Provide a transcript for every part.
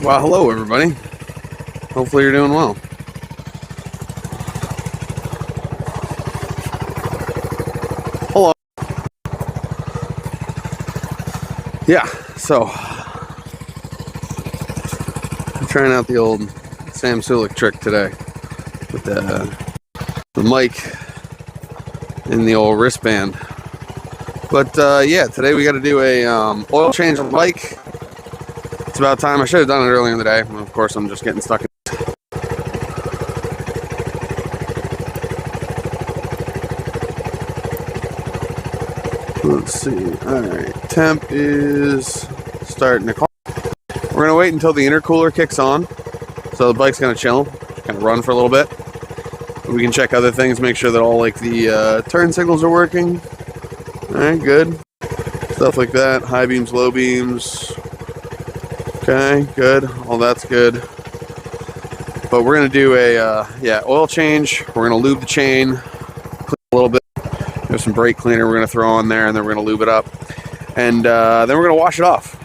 Well, hello everybody. Hopefully you're doing well. Hello. Yeah, so I'm trying out the old Sam Sulik trick today with the mic and the old wristband. But yeah, today we got to do a oil change on the bike. It's about time. I should have done it earlier in the day. Of course, I'm just getting stuck in. Let's see. Alright, temp is starting to call. We're going to wait until the intercooler kicks on. So the bike's going to chill, kind of run for a little bit. We can check other things, make sure that all like the turn signals are working. Alright, good. Stuff like that. High beams, low beams. Okay, good. All that's good. But we're going to do a oil change. We're going to lube the chain, clean a little bit. There's some brake cleaner we're going to throw on there, and then we're going to lube it up. And then we're going to wash it off.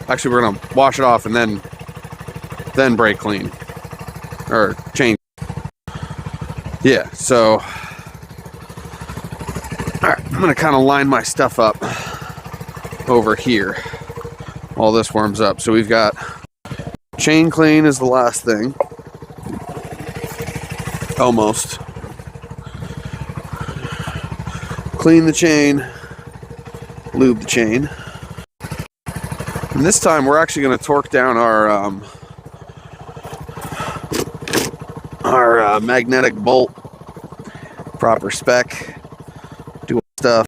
Actually, we're going to wash it off and then brake clean. Or change. Yeah, so alright, I'm going to kind of line my stuff up over here while this warms up. So we've got chain clean is the last thing. Almost. Clean the chain, lube the chain. And this time we're actually going to torque down our magnetic bolt, proper spec, do stuff.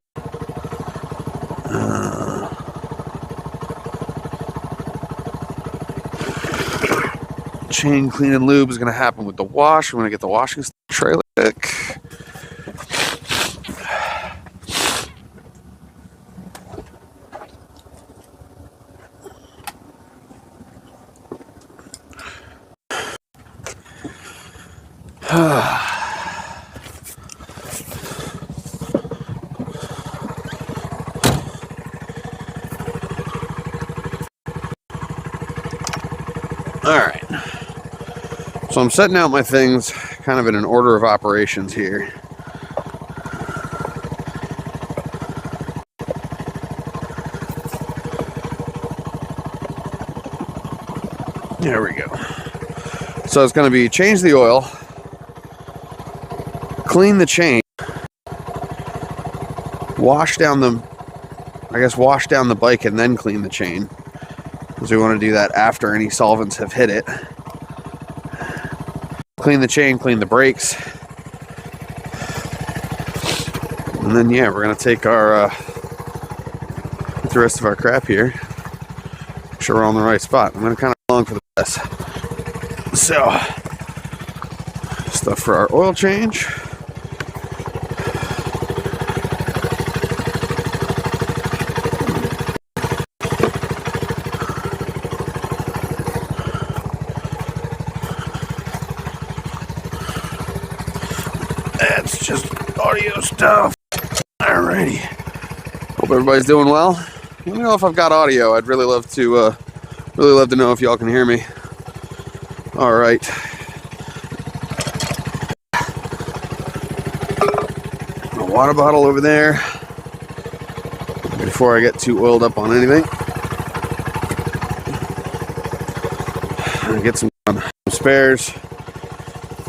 Chain clean and lube is going to happen with the wash. We're going to get the washing trailer thick. Alright, so I'm setting out my things kind of in an order of operations here. There we go. So it's going to be change the oil, clean the chain, wash down the bike and then clean the chain. Because we want to do that after any solvents have hit it. Clean the chain, clean the brakes. And then yeah, we're going to take our the rest of our crap here. Make sure we're on the right spot. I'm going to kind of long for the best. So, stuff for our oil change. That's just audio stuff. Alrighty. Hope everybody's doing well. Let me know if I've got audio. I'd really love to know if y'all can hear me. Alright. A water bottle over there. Before I get too oiled up on anything. I get some spares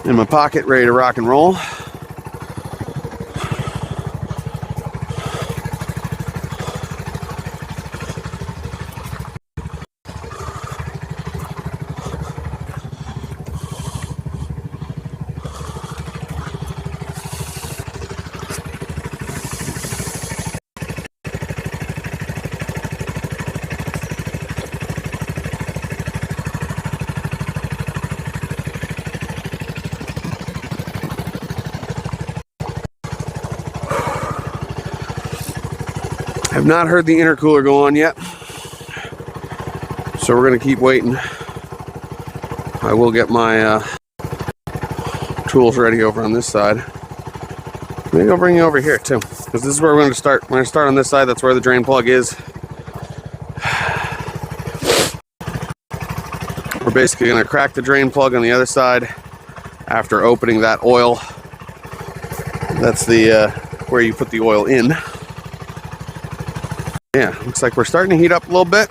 in my pocket, ready to rock and roll. I've not heard the intercooler go on yet, so we're going to keep waiting. I will get my tools ready over on this side. Maybe I'll bring you over here too, because this is where we're going to start. When I start on this side, that's where the drain plug is. We're We're basically going to crack the drain plug on the other side after opening that oil. That's the where you put the oil in. Yeah, looks like we're starting to heat up a little bit.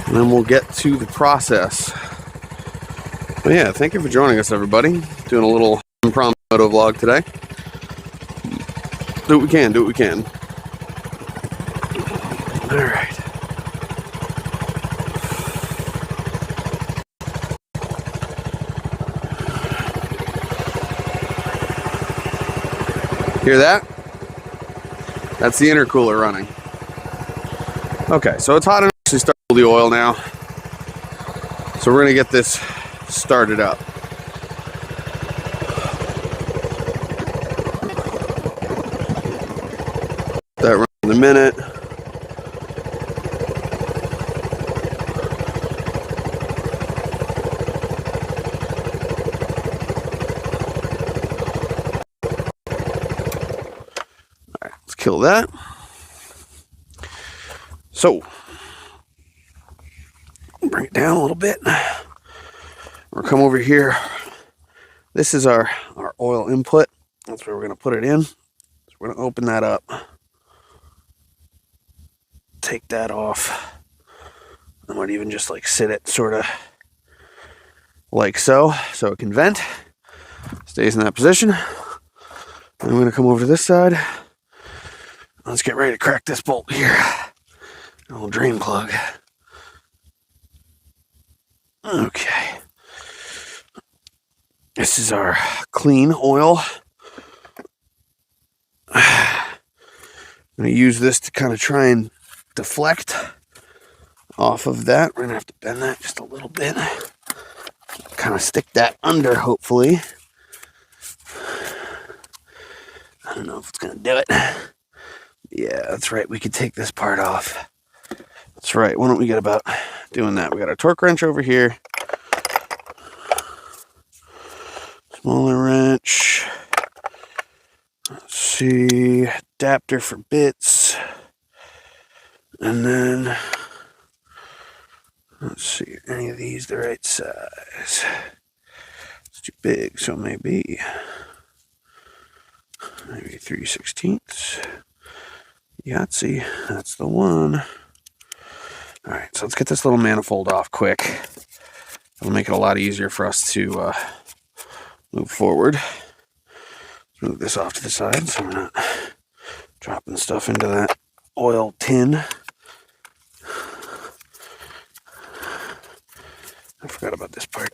And then we'll get to the process. But yeah, thank you for joining us, everybody. Doing a little impromptu moto vlog today. Do what we can, do what we can. All right. Hear that? That's the intercooler running. Okay, so it's hot enough to start the oil now. So we're gonna get this started up. That runs in a minute. Kill that. So, bring it down a little bit. We'll come over here. This is our oil input. That's where we're going to put it in. So we're going to open that up. Take that off. I might even just like sit it sort of like so it can vent. Stays in that position. And I'm going to come over to this side. Let's get ready to crack this bolt here. A little drain plug. Okay. This is our clean oil. I'm going to use this to kind of try and deflect off of that. We're going to have to bend that just a little bit. Kind of stick that under, hopefully. I don't know if it's going to do it. Yeah, that's right. We could take this part off. That's right. Why don't we get about doing that? We got our torque wrench over here. Smaller wrench. Let's see. Adapter for bits. And then, let's see. Are any of these the right size? It's too big, so maybe 3/16. Yahtzee, that's the one. All right, so let's get this little manifold off quick. It'll make it a lot easier for us to move forward. Let's move this off to the side so we're not dropping stuff into that oil tin. I forgot about this part.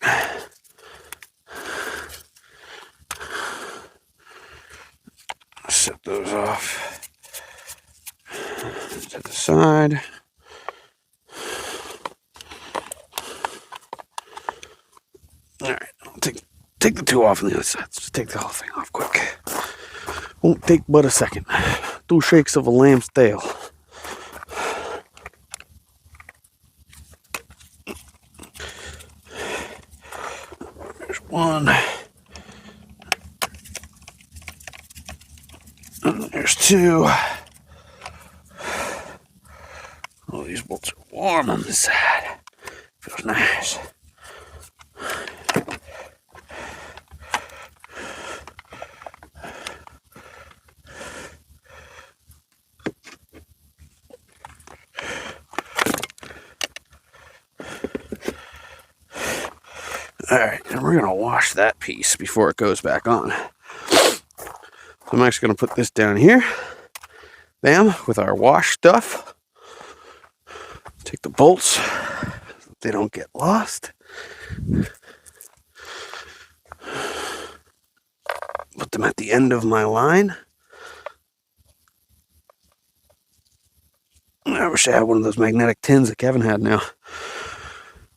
Set those off. To the side. All right, I'll take the two off on the other side. Let's just take the whole thing off quick. Won't take but a second. 2 shakes of a lamb's tail. There's one. And there's 2. Oh, these bolts are warm on this side. Feels nice. Alright, and we're going to wash that piece before it goes back on. So I'm actually going to put this down here. Bam, with our wash stuff. Take the bolts so they don't get lost. Put them at the end of my line. I wish I had one of those magnetic tins that Kevin had now.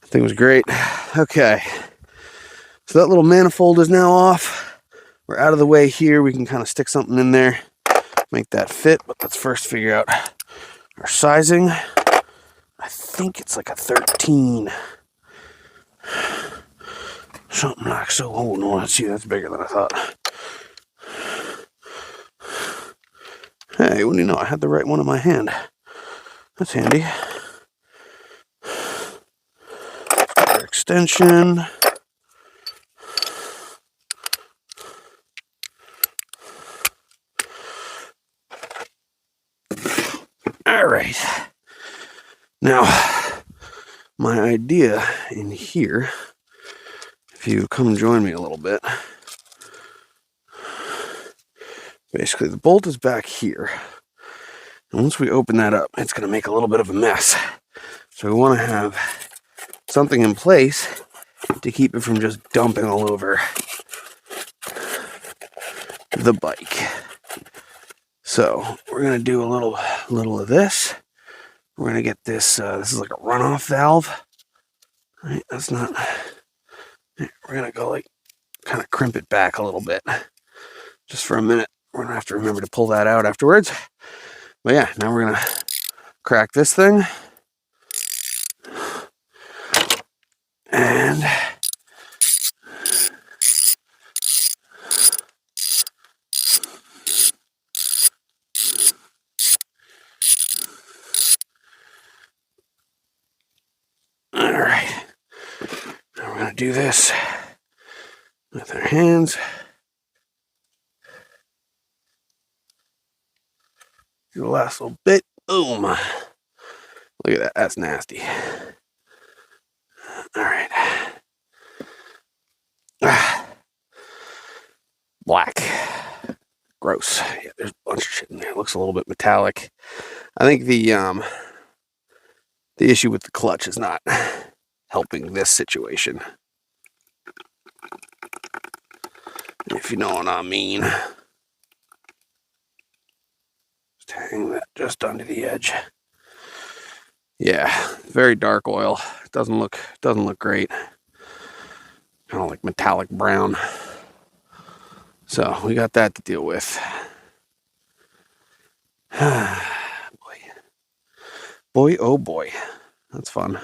That thing was great. Okay. So that little manifold is now off. We're out of the way here. We can kind of stick something in there, make that fit. But let's first figure out our sizing. I think it's like a 13. Something like so. Oh no, let's see, that's bigger than I thought. Hey, what do you know? I had the right one in my hand. That's handy. extension. All right. Now, my idea in here, if you come join me a little bit, basically the bolt is back here. And once we open that up, it's going to make a little bit of a mess. So we want to have something in place to keep it from just dumping all over the bike. So we're going to do a little of this. We're going to get this, this is like a runoff valve. Right, that's not, we're going to go like, kind of crimp it back a little bit. Just for a minute. We're going to have to remember to pull that out afterwards. But yeah, now we're going to crack this thing. And all right, now we're going to do this with our hands. Do the last little bit. Boom. Look at that. That's nasty. All right. Black. Gross. Yeah, there's a bunch of shit in there. It looks a little bit metallic. I think the issue with the clutch is not helping this situation. If you know what I mean. Just hang that just under the edge. Yeah, very dark oil. It doesn't look great. Kind of like metallic brown. So we got that to deal with. Boy, oh boy. That's fun.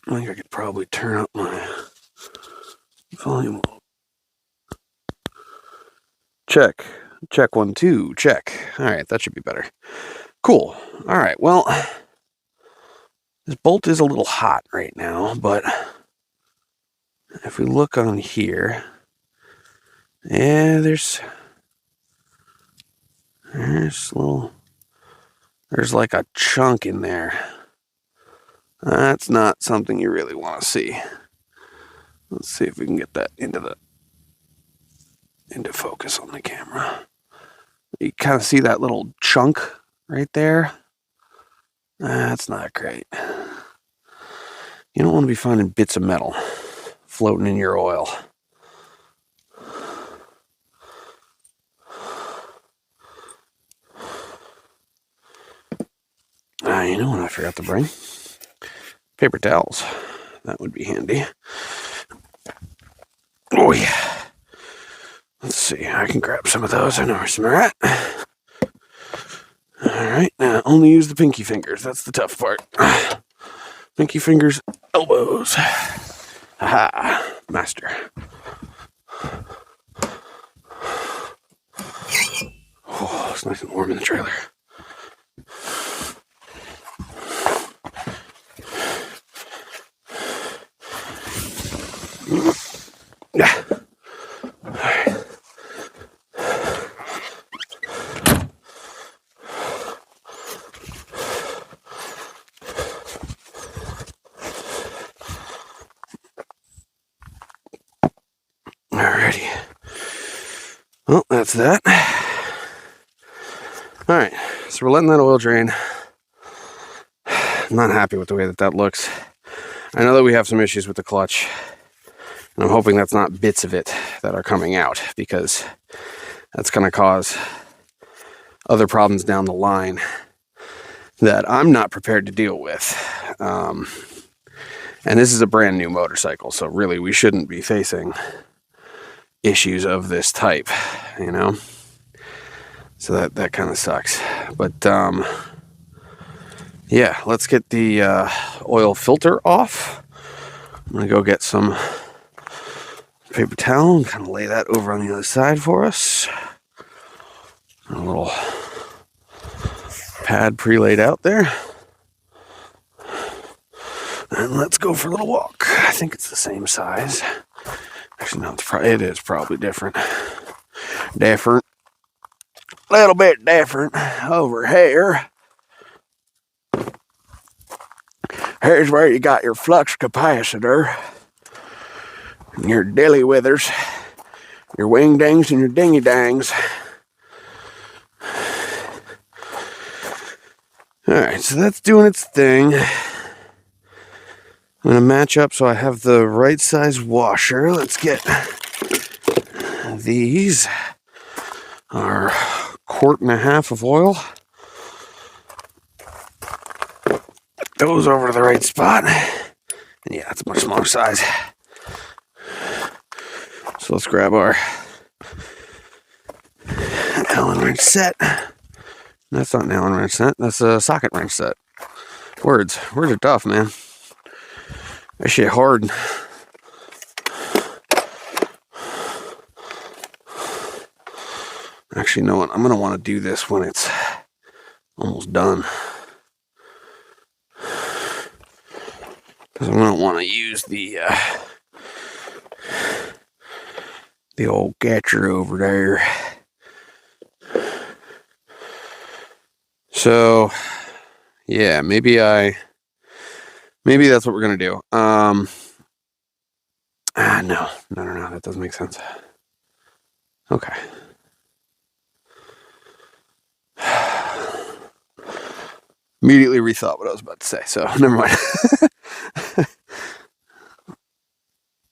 I think I could probably turn up my volume. Check. Check 1, 2. Check. All right, that should be better. Cool. All right, well, this bolt is a little hot right now, but if we look on here, yeah, there's like a chunk in there. That's not something you really want to see. Let's see if we can get that into focus on the camera. You kind of see that little chunk right there. That's not great. You don't want to be finding bits of metal floating in your oil. You know what I forgot to bring? Paper towels. That would be handy. Oh yeah. Let's see. I can grab some of those. I know where some are at. Alright, now only use the pinky fingers. That's the tough part. Pinky fingers, elbows. Aha, master. Oh, it's nice and warm in the trailer. Yeah. Alrighty. Well, that's that. Alright, so we're letting that oil drain. I'm not happy with the way that looks. I know that we have some issues with the clutch. And I'm hoping that's not bits of it that are coming out, because that's going to cause other problems down the line that I'm not prepared to deal with. And this is a brand new motorcycle, so really we shouldn't be facing issues of this type, you know? So that kind of sucks. But yeah, let's get the oil filter off. I'm going to go get some paper towel and kind of lay that over on the other side for us. A little pad pre-laid out there. And let's go for a little walk. I think it's the same size. Actually, no, it is probably different. Different. A little bit different over here. Here's where you got your flux capacitor, your dilly withers, your wing dings, and your dingy dangs. Alright, so that's doing its thing. I'm going to match up so I have the right size washer. Let's get these. Our 1.5 quarts of oil. Those over to the right spot. And yeah, it's a much smaller size. So let's grab our Allen wrench set. That's not an Allen wrench set. That's a socket wrench set. Words are tough, man. That shit hard. Actually, you know what? I'm going to want to do this when it's almost done. Because I'm going to want to use the old catcher over there. So, yeah, maybe that's what we're going to do. No, that doesn't make sense. Okay. Immediately rethought what I was about to say, so never mind.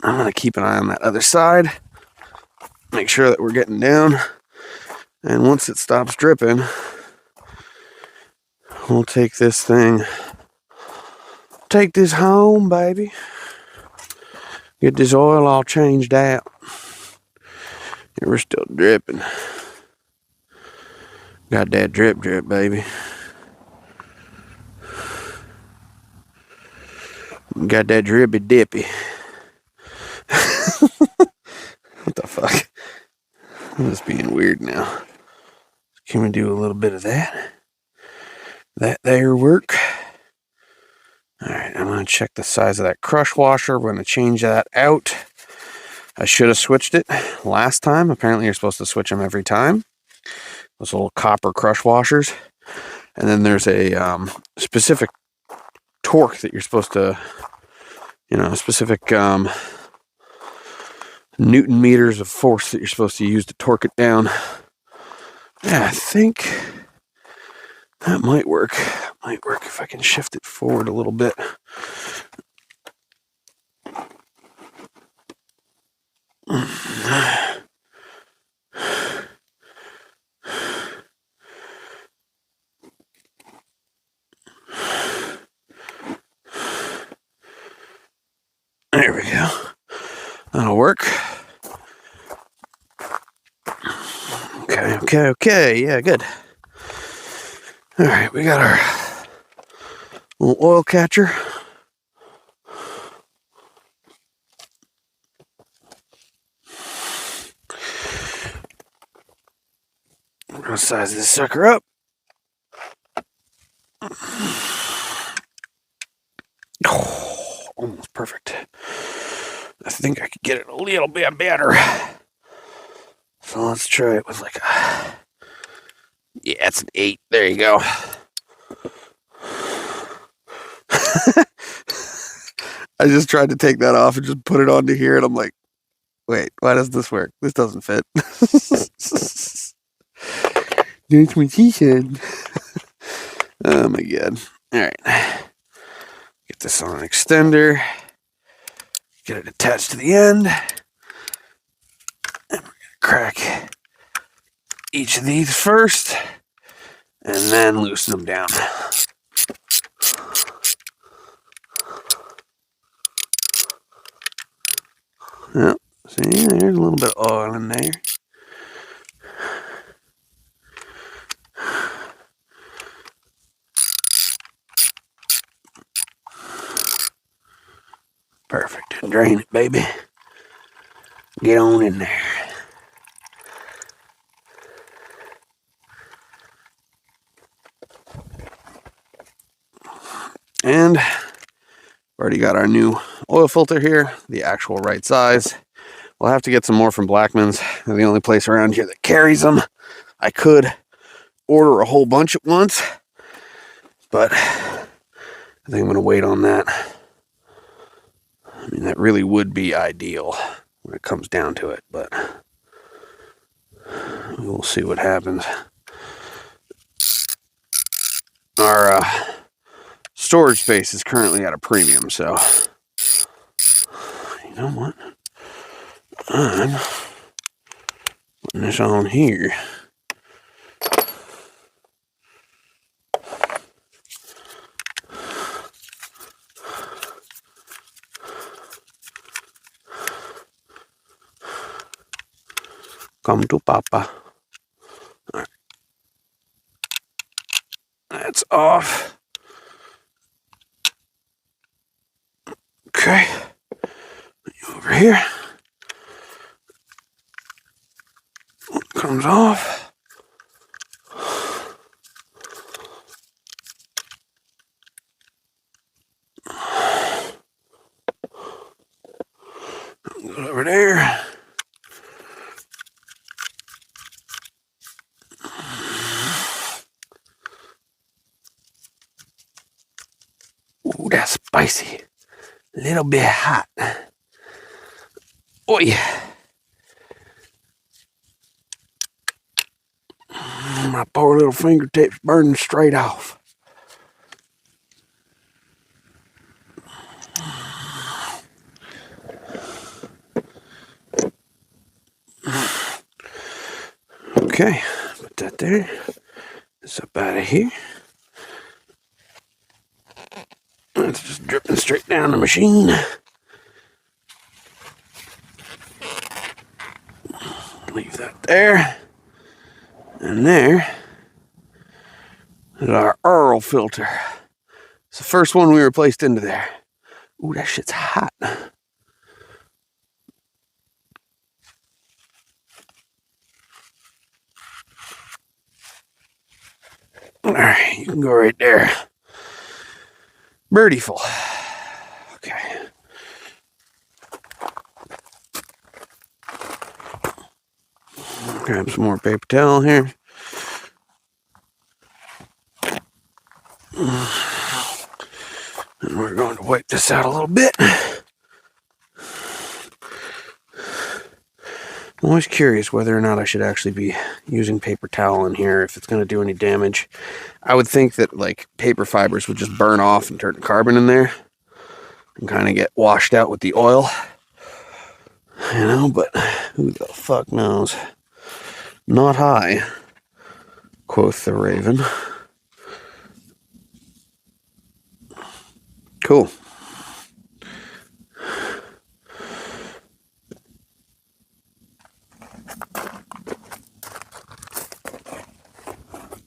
I'm going to keep an eye on that other side. Make sure that we're getting down. And once it stops dripping, we'll take this thing. Take this home, baby. Get this oil all changed out. And we're still dripping. Got that drip, baby. Got that drippy dippy. What the fuck? I'm just being weird now. Can we do a little bit of that? That there work? Alright, I'm going to check the size of that crush washer. We're going to change that out. I should have switched it last time. Apparently you're supposed to switch them every time. Those little copper crush washers. And then there's a specific torque that you're supposed to, specific Newton meters of force that you're supposed to use to torque it down. Yeah, I think that might work. Might work if I can shift it forward a little bit. There we go. That'll work. Okay. Yeah, good. All right, we got our little oil catcher. We're going to size this sucker up. Oh, almost perfect. I think I could get it a little bit better. So let's try it with like a... Yeah, it's an 8. There you go. I just tried to take that off and just put it onto here, and I'm like, wait, why does this work? This doesn't fit. That's what she said. Oh my god. Alright. Get this on an extender. Get it attached to the end. And we're going to crack each of these first, and then loosen them down. Yep. See, there's a little bit of oil in there. Perfect. Drain it, baby. Get on in there. And Already got our new oil filter here, the actual right size. We'll have to get some more from Blackman's. They're the only place around here that carries them. I could order a whole bunch at once, but I think I'm going to wait on that. I mean, that really would be ideal when it comes down to it, but we'll see what happens. Our storage space is currently at a premium, so you know what? I'm putting this on here. Come to Papa. All right. That's off. Okay. Over here. Comes off. Goes over there. Ooh, that's spicy. A little bit hot. Oh yeah. My poor little fingertips burning straight off. Okay, put that there. It's up out of here. It's just dripping straight down the machine. Leave that there. And there is our oil filter. It's the first one we replaced into there. Ooh, that shit's hot. Alright, you can go right there. Birdie-ful. Okay. Grab some more paper towel here. And we're going to wipe this out a little bit. I'm always curious whether or not I should actually be using paper towel in here, if it's going to do any damage. I would think that like paper fibers would just burn off and turn to carbon in there and kind of get washed out with the oil. You know, but who the fuck knows? Not I, quoth the raven. Cool.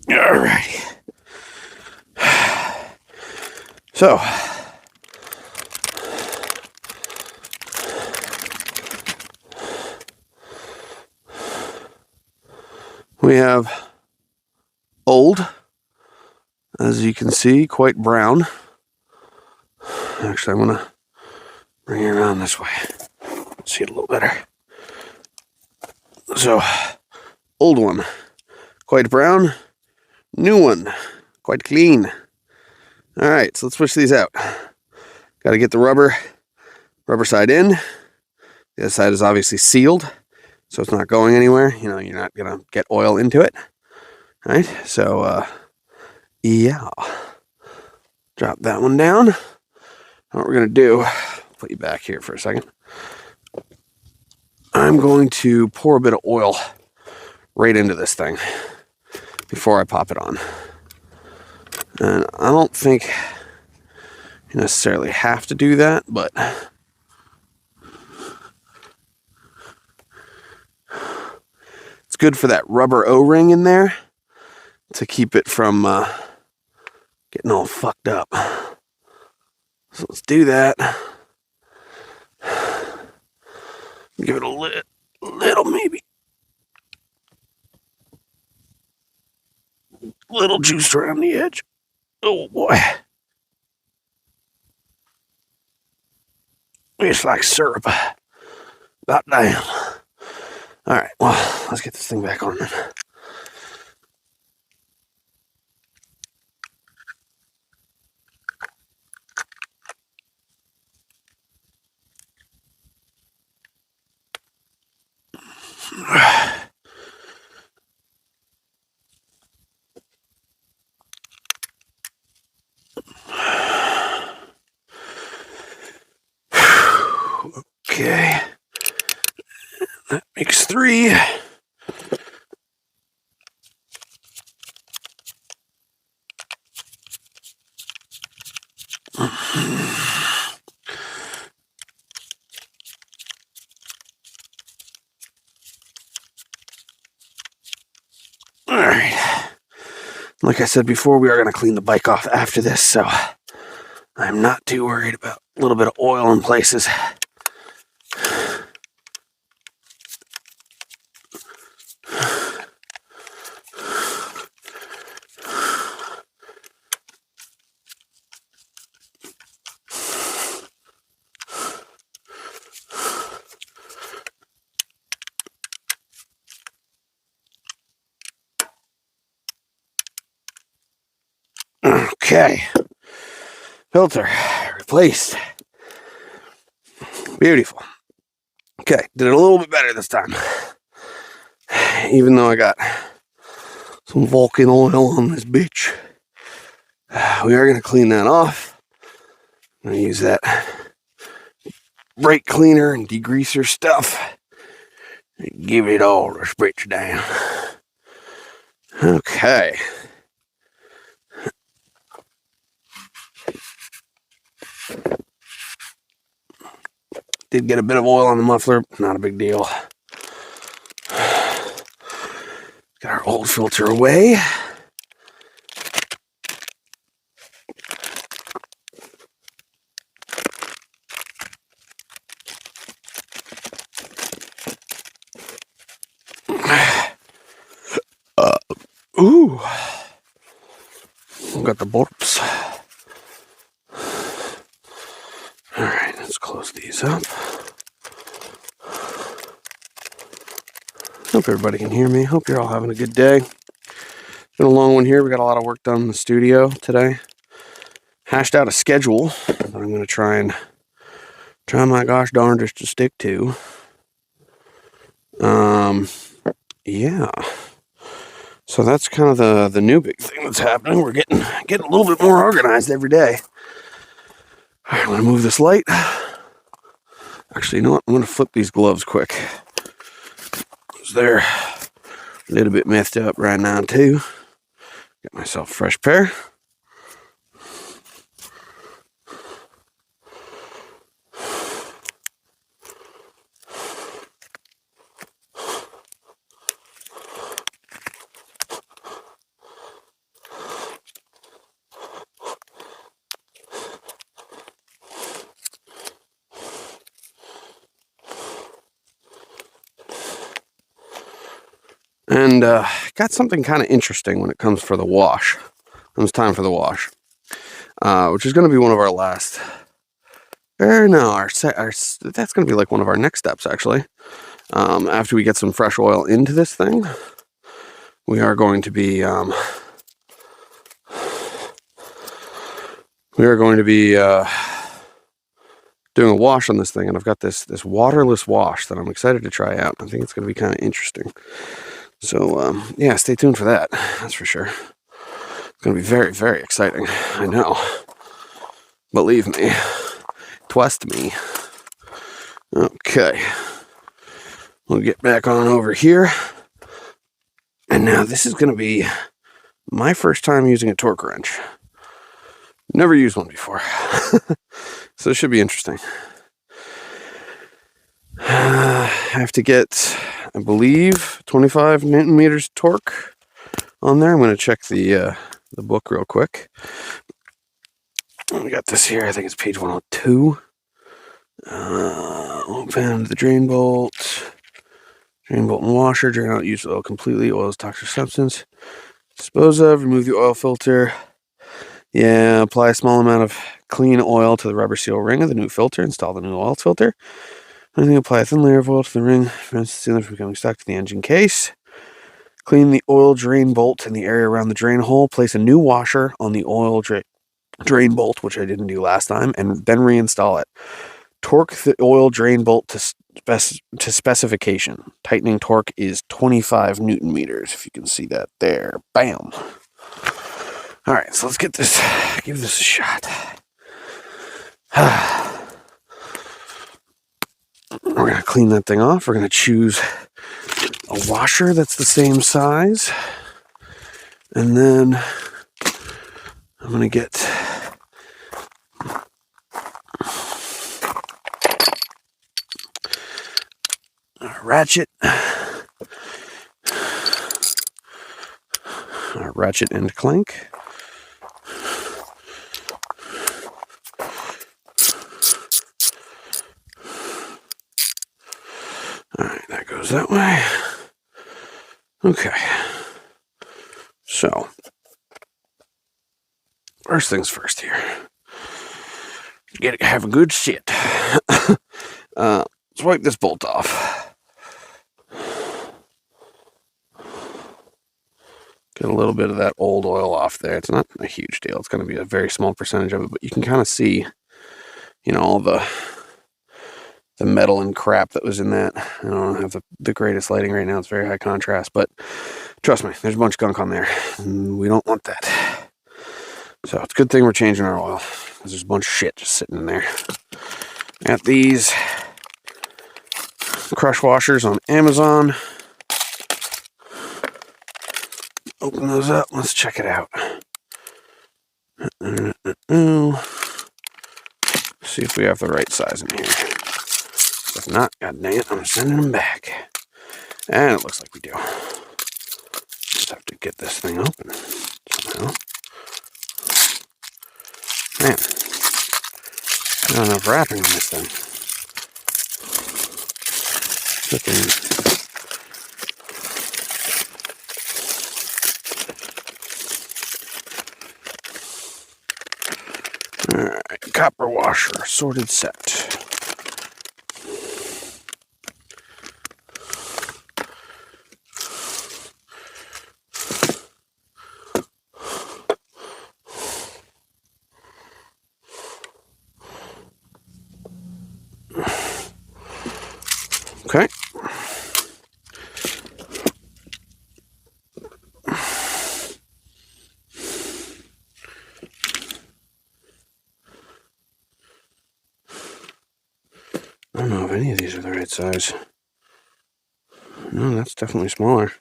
Alrighty. So, we have old, as you can see, quite brown. Actually, I'm going to bring it around this way. See it a little better. So, old one, quite brown. New one, quite clean. All right, so let's switch these out. Got to get the rubber side in. The other side is obviously sealed, so it's not going anywhere. You know, you're not going to get oil into it. All right, so, yeah. Drop that one down. What we're going to do, put you back here for a second. I'm going to pour a bit of oil right into this thing before I pop it on. And I don't think you necessarily have to do that, but it's good for that rubber O-ring in there to keep it from getting all fucked up. So let's do that. Give it a little maybe. Little juice around the edge. Oh boy. It's like syrup. About damn. Alright, well, let's get this thing back on then. Okay. That makes 3. Alright. Like I said before, we are going to clean the bike off after this, so I'm not too worried about a little bit of oil in places. Okay. Filter replaced. Beautiful. Okay, did it a little bit better this time. Even though I got some Vulcan oil on this bitch. We are going to clean that off. I'm going to use that brake cleaner and degreaser stuff. Give it all the spritz down. Okay. Did get a bit of oil on the muffler, not a big deal. Got our old filter away. Ooh. Got the burps. Alright, let's close these up. Hope everybody can hear me. Hope you're all having a good day. It's been a long one here. We got a lot of work done in the studio today. Hashed out a schedule that I'm going to try my gosh darndest to stick to. Yeah. So that's kind of the new big thing that's happening. We're getting a little bit more organized every day. All right, I'm going to move this light. Actually, you know what? I'm going to flip these gloves quick. They're a little bit messed up right now, too. Get myself a fresh pair. And got something kind of interesting when it comes for the wash. When it's time for the wash, which is going to be one of our last. That's going to be like one of our next steps, actually. After we get some fresh oil into this thing, we are going to be doing a wash on this thing, and I've got this waterless wash that I'm excited to try out. I think it's going to be kind of interesting. So, yeah, stay tuned for that. That's for sure. It's going to be very, very exciting. I know. Believe me. Trust me. Okay. We'll get back on over here. And now this is going to be my first time using a torque wrench. Never used one before. So it should be interesting. I have to get, I believe, 25 Newton meters torque on there. I'm going to check the book real quick. We got this here. I think it's page 102. Open the drain bolt. Drain bolt and washer. Drain out used oil completely. Oil is toxic substance. Dispose of. Remove the oil filter. Yeah, apply a small amount of clean oil to the rubber seal ring of the new filter. Install the new oil filter. And then apply a thin layer of oil to the ring, prevents the sealant from becoming stuck to the engine case. Clean the oil drain bolt in the area around the drain hole. Place a new washer on the oil drain bolt, which I didn't do last time, and then reinstall it. Torque the oil drain bolt to specification. Tightening torque is 25 Newton meters, if you can see that there. Bam. All right, so let's give this a shot. We're going to clean that thing off. We're going to choose a washer that's the same size. And then I'm going to get a ratchet. A ratchet and clank. Alright, that goes that way. Okay. So, first things first here. Have a good sit. Let's wipe this bolt off. Get a little bit of that old oil off there. It's not a huge deal. It's going to be a very small percentage of it, but you can kind of see, you know, all the metal and crap that was in that. I don't have the greatest lighting right now. It's very high contrast, but trust me, there's a bunch of gunk on there. And we don't want that. So it's a good thing we're changing our oil, because there's a bunch of shit just sitting in there. Got these crush washers on Amazon. Open those up. Let's check it out. See if we have the right size in here. If not, god dang it, I'm sending them back. And it looks like we do. Just have to get this thing open somehow. Man, not enough wrapping on this thing. Alright, copper washer, sorted set. Okay. I don't know if any of these are the right size. No, that's definitely smaller.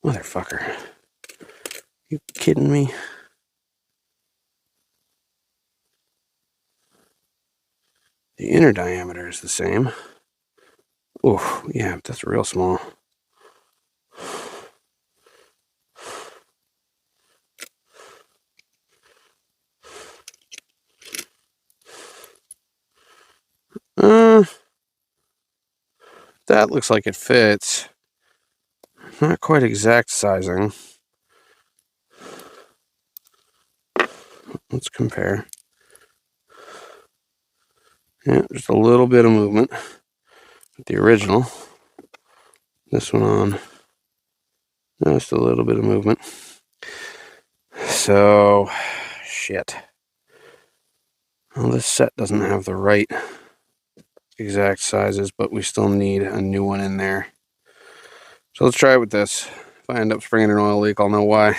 Motherfucker. You kidding me? The inner diameter is the same. Oh, yeah, that's real small. That looks like it fits. Not quite exact sizing. Let's compare. Yeah, just a little bit of movement. The original. This one on. Just a little bit of movement. So, shit. Well, this set doesn't have the right exact sizes, but we still need a new one in there. So let's try it with this. If I end up springing an oil leak, I'll know why.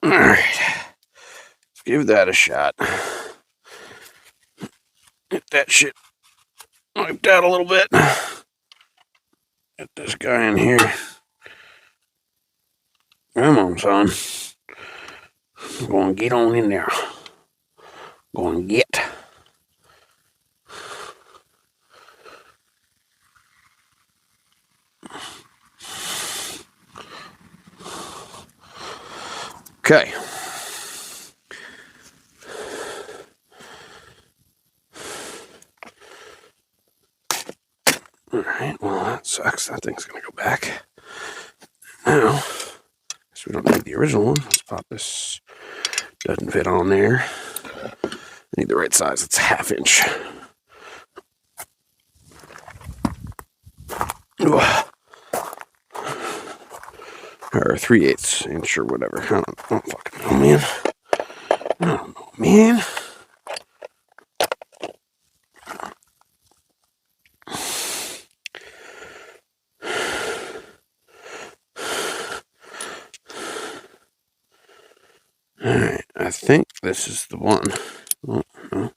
Alright. Let's give that a shot. Get that shit wiped out a little bit. Get this guy in here. Come on, son. Go and get on in there. Go and get. Okay. Alright, well that sucks. That thing's gonna go back. Now, so we don't need the original one. Let's pop this. Doesn't fit on there. I need the right size. It's 1/2 inch. Or 3/8 inch or whatever. I don't fucking know, man. I don't know, man. Alright, I think this is the one. Oh, no.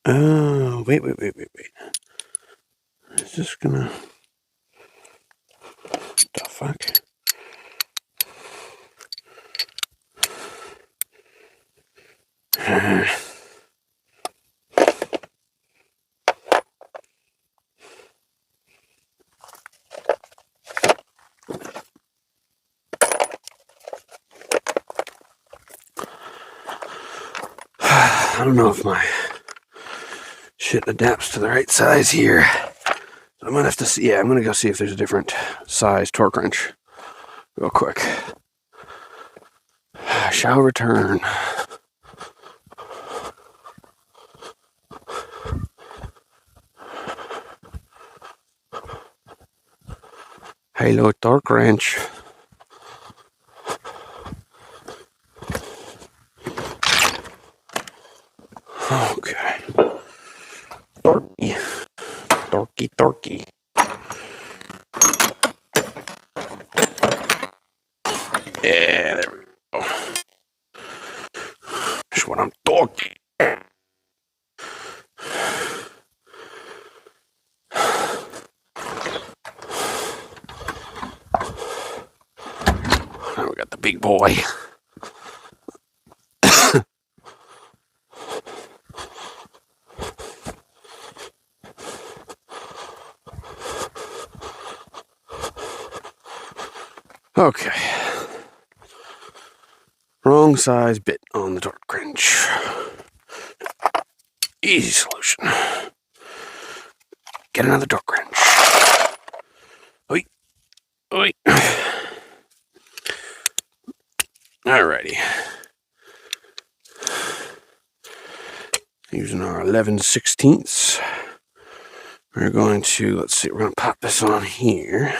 Oh, wait. Is this gonna... What the fuck? I don't know if my shit adapts to the right size here. So I might have to see. Yeah, I'm gonna go see if there's a different size torque wrench real quick. Shall return. Hello, torque wrench. Okay. Torquey. Yeah, there we go. That's what I'm talking. Now we got the big boy. Okay. Wrong size bit on the torque wrench. Easy solution. Get another torque wrench. Oi. Alrighty. Using our 11/16. We're going to, let's see, we're going to pop this on here.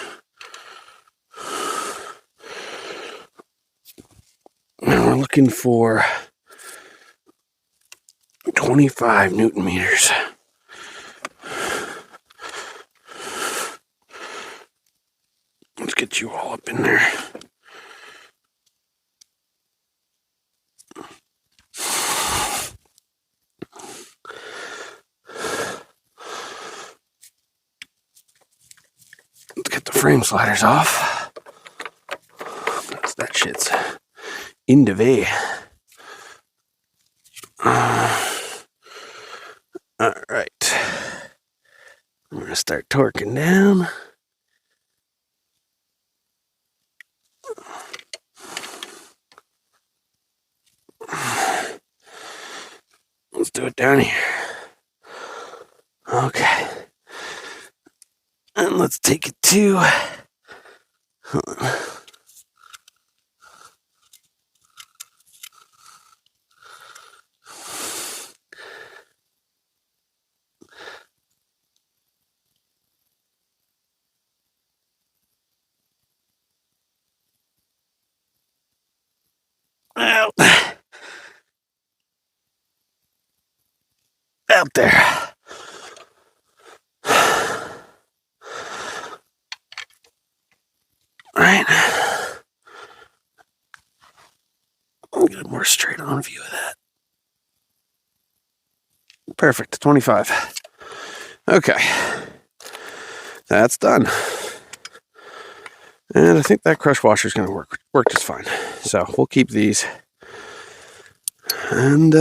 And we're looking for 25 Newton meters. Let's get you all up in there. Let's get the frame sliders off. That shit's in the way. Alright. I'm going to start torquing down. Let's do it down here. Okay. And let's take it to... Hold on. Out there. Right. I'll get a more straight on view of that. Perfect. 25. Okay. That's done. And I think that crush washer is going to work just fine. So we'll keep these. And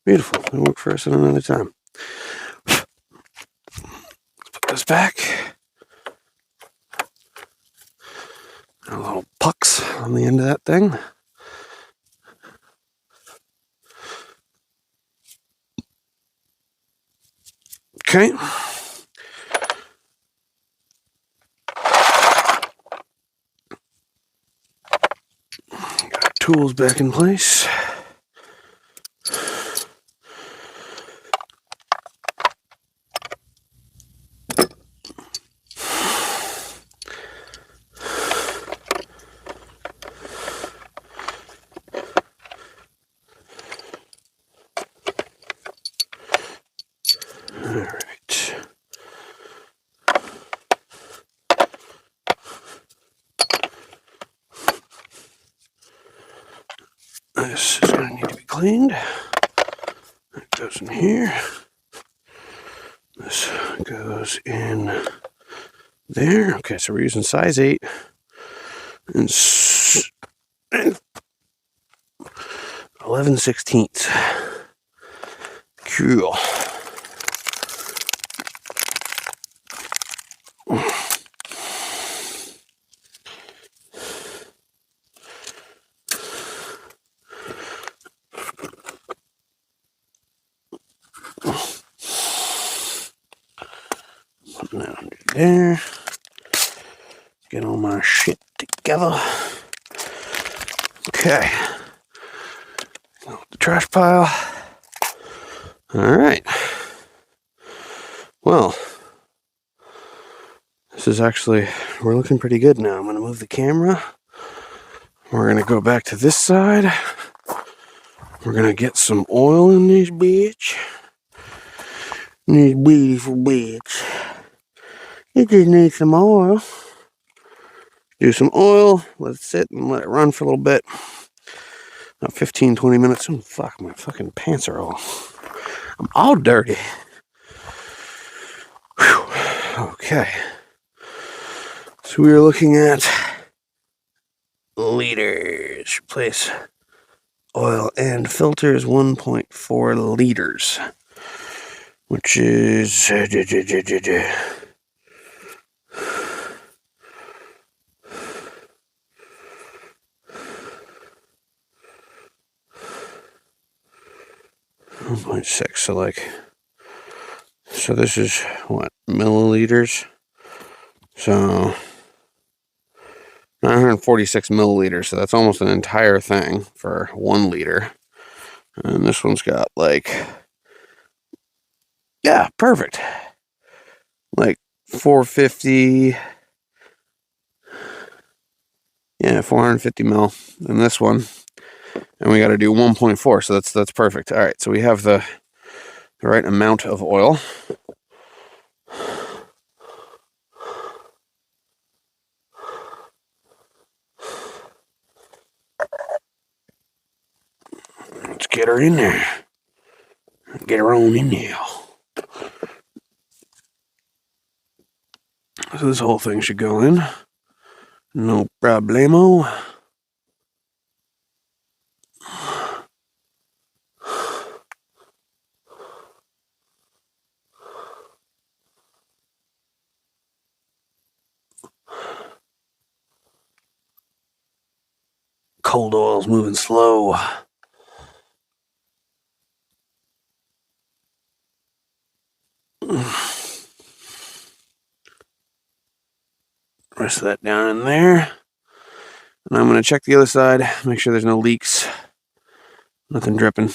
beautiful. It'll work for us at another time. Let's put this back. A little pucks on the end of that thing. Okay. Got tools back in place. This is going to need to be cleaned. That goes in here. This goes in there. Okay, so we're using size 8 and 11/16. Cool. Putting that under there. Get all my shit together. Okay. Go with the trash pile. Alright. Well, this is actually, we're looking pretty good now. I'm going to move the camera. We're going to go back to this side. We're going to get some oil in this bitch. This beautiful bitch. It just needs some oil. Do some oil, let it sit and let it run for a little bit. About 15-20 minutes. Oh, fuck, my fucking pants are I'm all dirty. Whew. Okay. So we are looking at liters. Replace oil and filters 1.4 liters. Which is... 1.6, so this is what, milliliters? So 946 milliliters, so that's almost an entire thing for 1 liter. And this one's got yeah, perfect. 450, yeah, 450 mil in this one. And we got to do 1.4, so that's perfect. All right, so we have the right amount of oil. Let's get her in there. Get her on in there. So this whole thing should go in. No problemo. Cold oil's moving slow. Rest of that down in there. And I'm going to check the other side, make sure there's no leaks. Nothing dripping.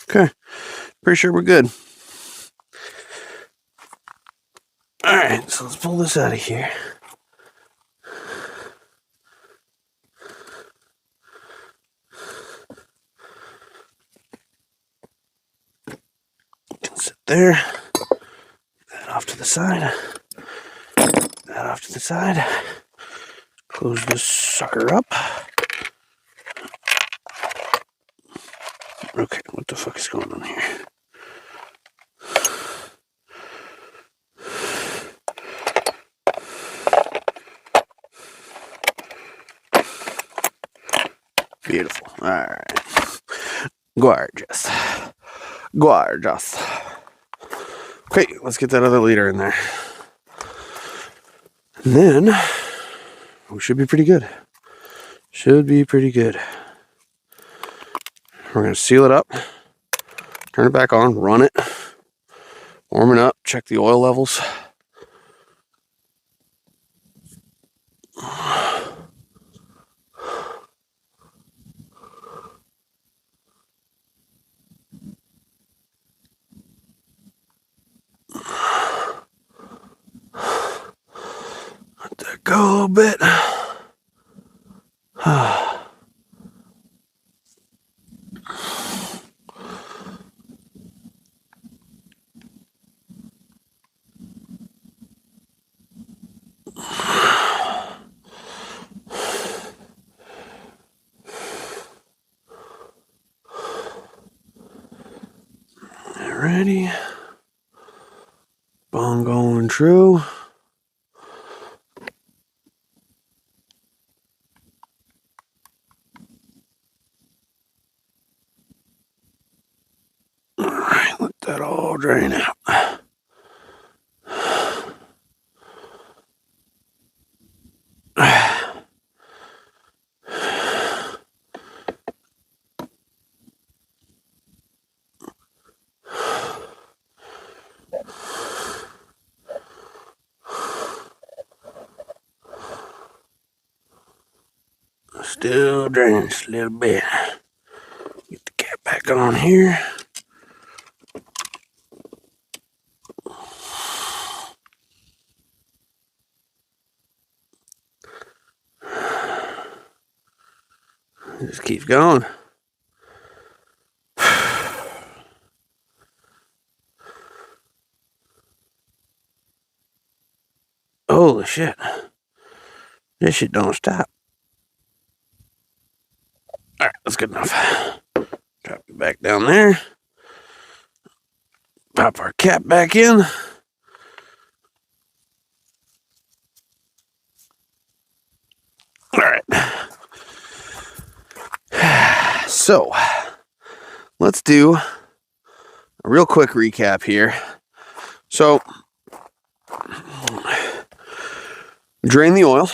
Okay, pretty sure we're good. Alright, so let's pull this out of here. there. That off to the side. That off to the side. Close this sucker up. Okay, what the fuck is going on here? Beautiful. All right. Gorgeous. Gorgeous. Okay, let's get that other leader in there. And then we should be pretty good. Should be pretty good. We're going to seal it up, turn it back on, run it, warm it up, check the oil levels. Let that go a little bit. Ready. Bong going true. Alright, let that all drain out. Still draining just a little bit. Get the cap back on here. It just keeps going. Holy shit. This shit don't stop. Alright, that's good enough. Drop it back down there. Pop our cap back in. Alright. So, let's do a real quick recap here. So, drain the oil.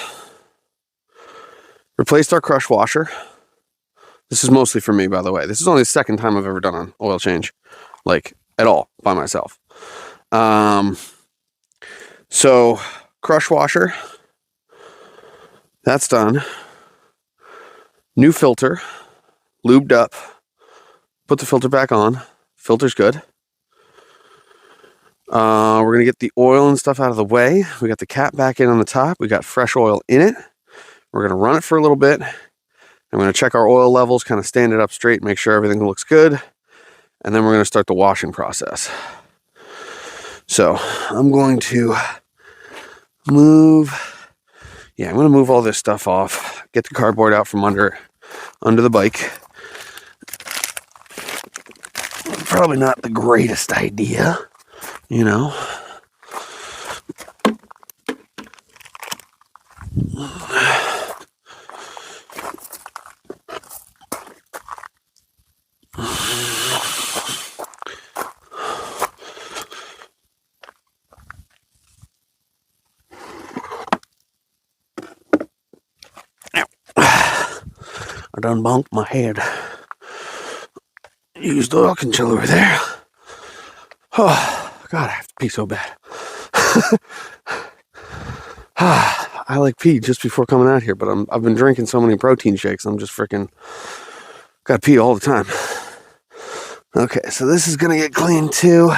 Replaced our crush washer. This is mostly for me, by the way. This is only the second time I've ever done an oil change, like, at all, by myself. So, crush washer. That's done. New filter. Lubed up. Put the filter back on. Filter's good. We're going to get the oil and stuff out of the way. We got the cap back in on the top. We got fresh oil in it. We're going to run it for a little bit. I'm going to check our oil levels, kind of stand it up straight, make sure everything looks good. And then we're going to start the washing process. So I'm going to move. Yeah, I'm going to move all this stuff off. Get the cardboard out from under the bike. Probably not the greatest idea, you know. I done bonked my head. Used oil control over there. Oh, God, I have to pee so bad. I like pee just before coming out here, but I've been drinking so many protein shakes, I'm just freaking gotta pee all the time. Okay, so this is gonna get clean too.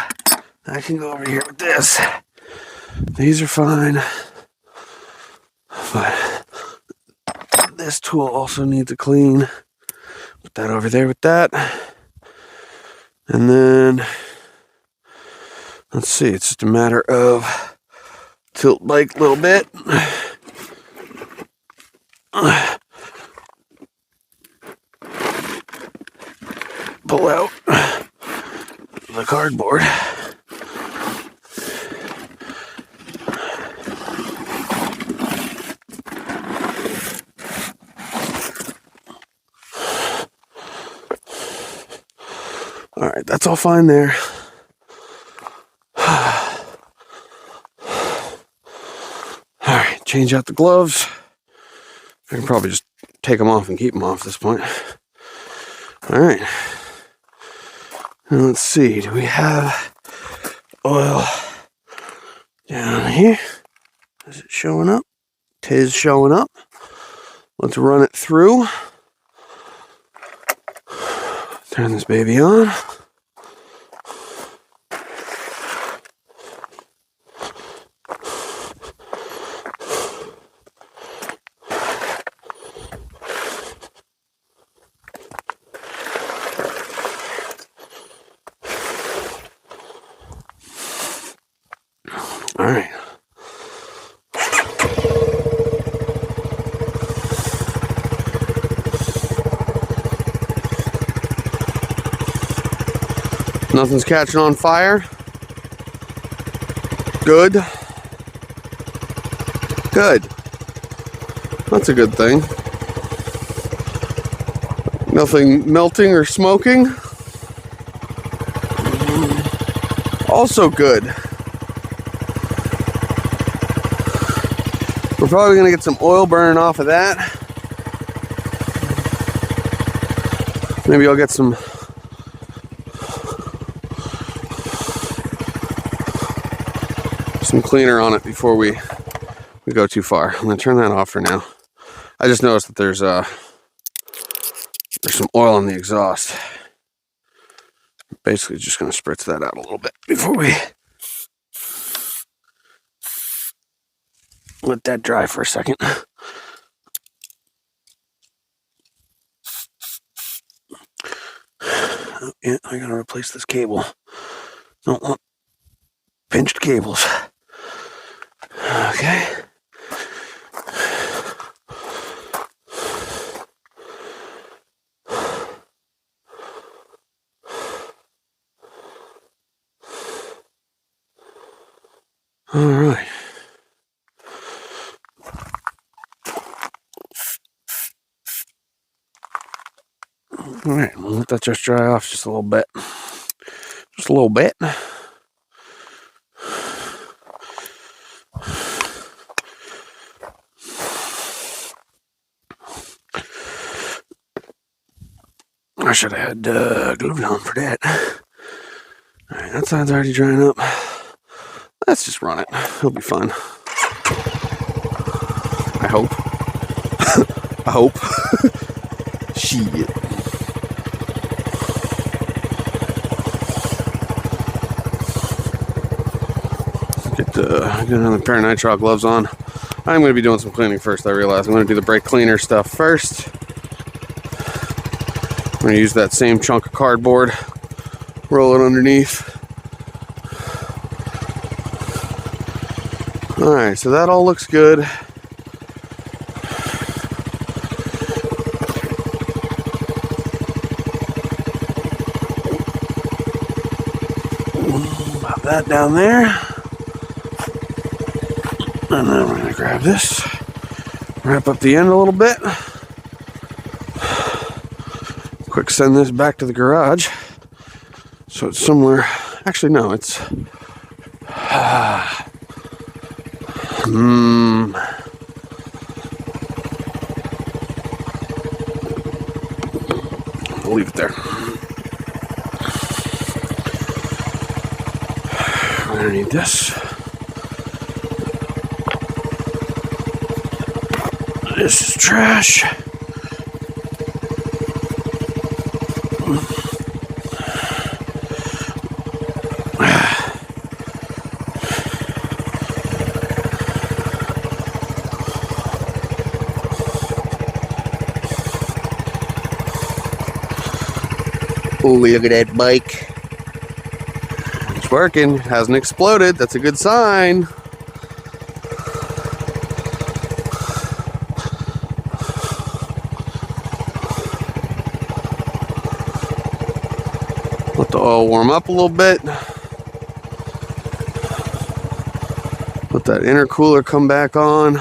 I can go over here with this. These are fine. But this tool also needs a clean. Put that over there with that. And then Let's see, it's just a matter of tilt bike a little bit. Pull out the cardboard. All right, that's all fine there. All right, change out the gloves. I can probably just take them off and keep them off at this point. All right. And let's see, do we have oil down here? Is it showing up? Tis showing up. Let's run it through. Turn this baby on. All right. Nothing's catching on fire. Good. Good. That's a good thing. Nothing melting or smoking. Also good. We're probably going to get some oil burning off of that. Maybe I'll get some cleaner on it before we go too far. I'm going to turn that off for now. I just noticed that there's some oil on the exhaust. Basically just going to spritz that out a little bit before we let that dry for a second. Oh, yeah, I gotta replace this cable. Don't want pinched cables. Okay. All right. All right, we'll let that just dry off just a little bit. Just a little bit. I should have had gloves on for that. All right, that side's already drying up. Let's just run it. It'll be fun. I hope. I hope. Shit. Get another pair of nitrile gloves on. I'm going to be doing some cleaning first, I realize. I'm going to do the brake cleaner stuff first. I'm going to use that same chunk of cardboard, roll it underneath. Alright, so that all looks good. Pop that down there. And then we're going to grab this, wrap up the end a little bit. Quick send this back to the garage. So it's somewhere, actually no, it's we'll leave it there. We're gonna need this. This is trash. Oh, look at that bike. It's working. Hasn't exploded. That's a good sign. Let the oil warm up a little bit. Let that intercooler come back on.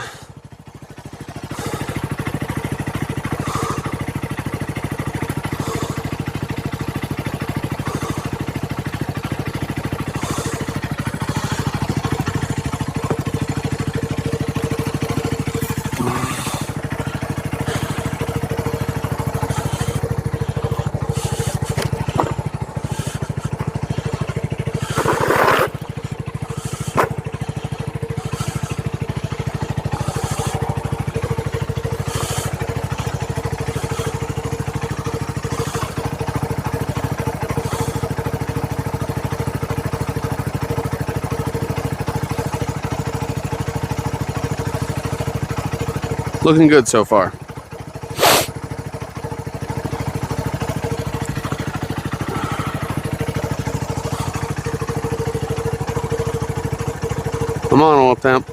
Looking good so far. Come on, oil temp.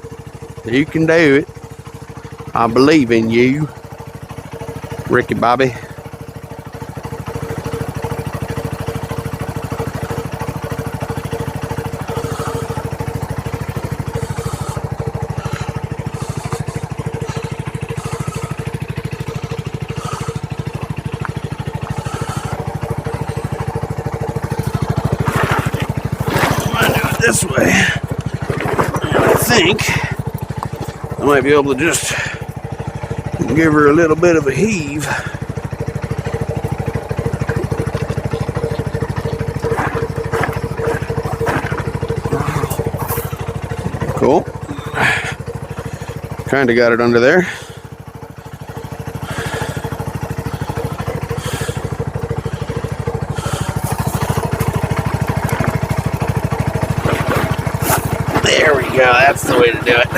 You can do it. I believe in you, Ricky Bobby. This way, and I think I might be able to just give her a little bit of a heave. Cool. Kind of got it under there. There we go, that's the way to do it.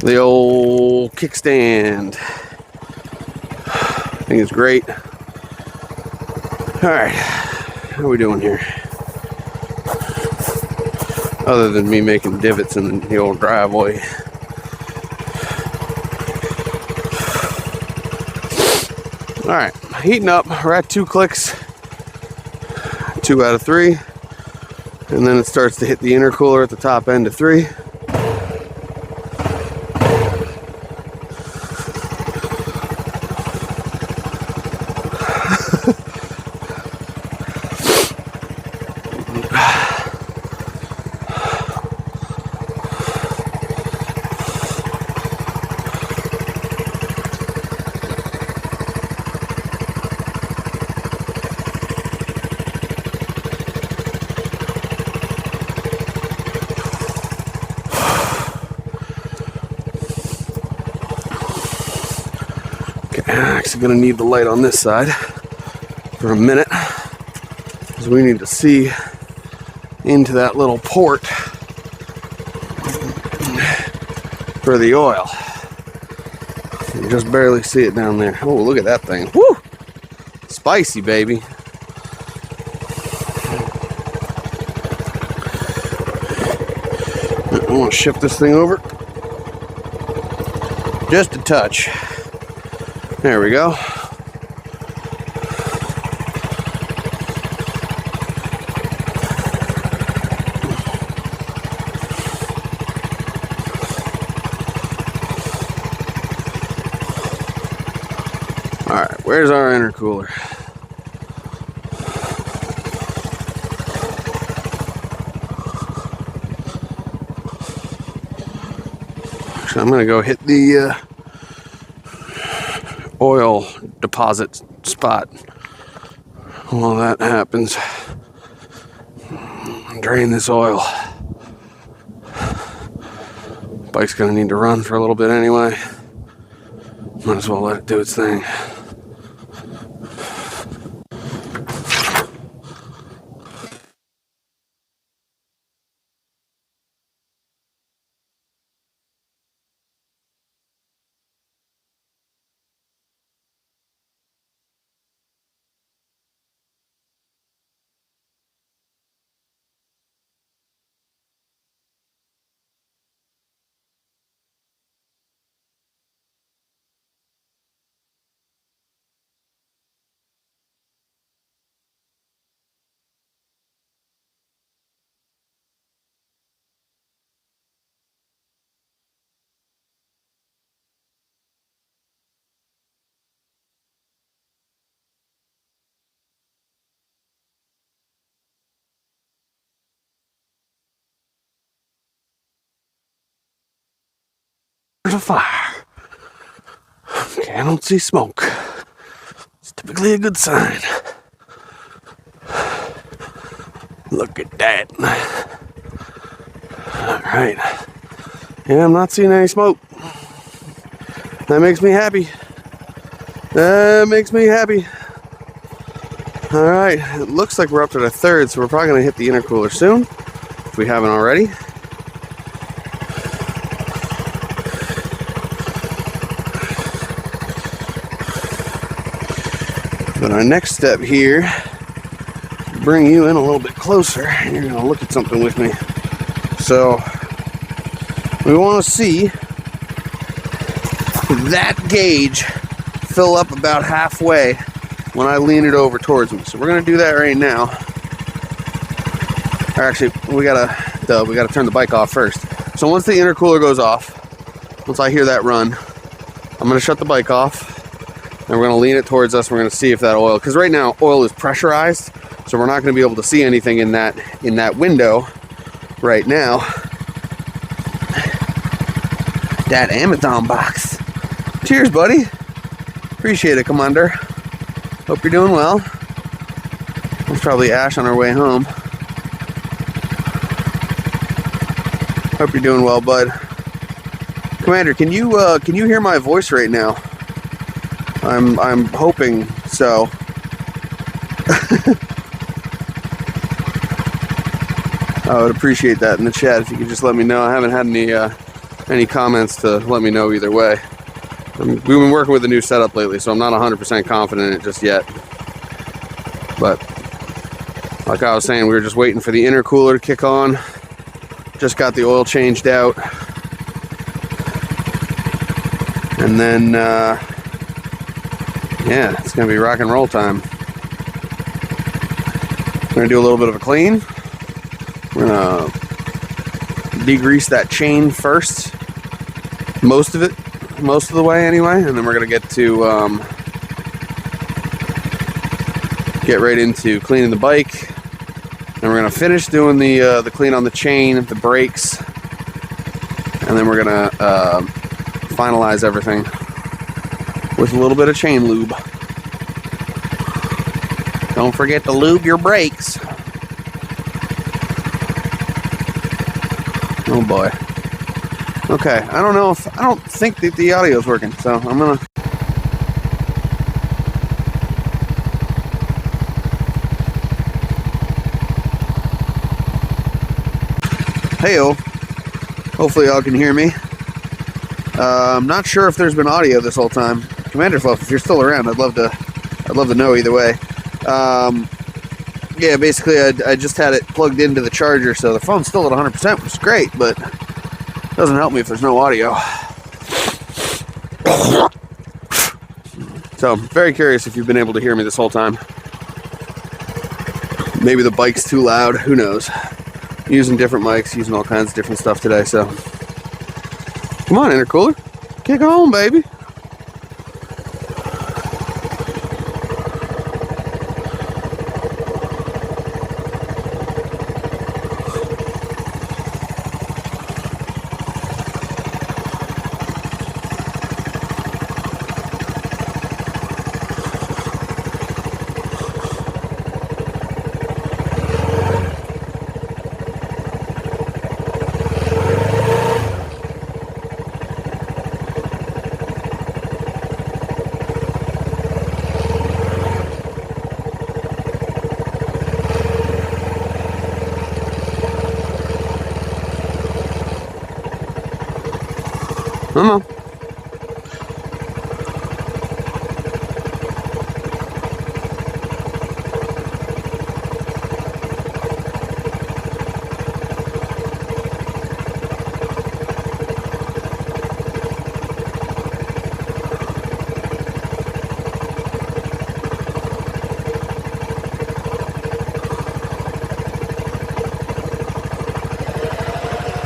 The old kickstand. I think it's great. Alright, how are we doing here? Other than me making divots in the old driveway. Alright, heating up. We're at 2 clicks. 2 out of 3. And then it starts to hit the intercooler at the top end of 3. Actually gonna need the light on this side for a minute, because we need to see into that little port for the oil. You can just barely see it down there. Oh, look at that thing. Woo! Spicy, baby. I want to shift this thing over just a touch. There we go. All right, where's our intercooler? So I'm gonna go hit the oil deposit spot while that happens. Drain this oil. Bike's gonna need to run for a little bit anyway. Might as well let it do its thing. a fire. Okay, I don't see smoke. It's typically a good sign. Look at that. Alright. Yeah, I'm not seeing any smoke. That makes me happy. That makes me happy. Alright, it looks like we're up to the third, so we're probably going to hit the intercooler soon, if we haven't already. But our next step here, bring you in a little bit closer, and you're going to look at something with me. So, we want to see that gauge fill up about halfway when I lean it over towards me. So we're going to do that right now. Or actually, we gotta turn the bike off first. So once the intercooler goes off, once I hear that run, I'm going to shut the bike off. And we're going to lean it towards us. We're going to see if that oil, because right now oil is pressurized, so we're not going to be able to see anything in that window right now. That Amazon box. Cheers, buddy. Appreciate it, Commander. Hope you're doing well. There's probably Ash on our way home. Hope you're doing well, bud. Commander, can you hear my voice right now? I'm hoping so. I would appreciate that in the chat if you could just let me know. I haven't had any comments to let me know either way. We've been working with a new setup lately, so I'm not 100% confident in it just yet. But like I was saying, we were just waiting for the intercooler to kick on. Just got the oil changed out. And then yeah, it's going to be rock and roll time. We're going to do a little bit of a clean. We're going to degrease that chain first. Most of the way anyway. And then we're going to get right into cleaning the bike. And we're going to finish doing the clean on the chain, the brakes. And then we're going to finalize everything with a little bit of chain lube. Don't forget to lube your brakes. Oh boy. Okay, I don't think that the audio is working, so I'm gonna. Hey-o. Hopefully y'all can hear me. I'm not sure if there's been audio this whole time. Commander Fluff, if you're still around, I'd love to know either way. Yeah, basically I just had it plugged into the charger, so the phone's still at 100%, which is great, but it doesn't help me if there's no audio. So, very curious if you've been able to hear me this whole time. Maybe the bike's too loud, who knows. Using different mics, using all kinds of different stuff today, so. Come on, intercooler. Kick on, baby. Come on.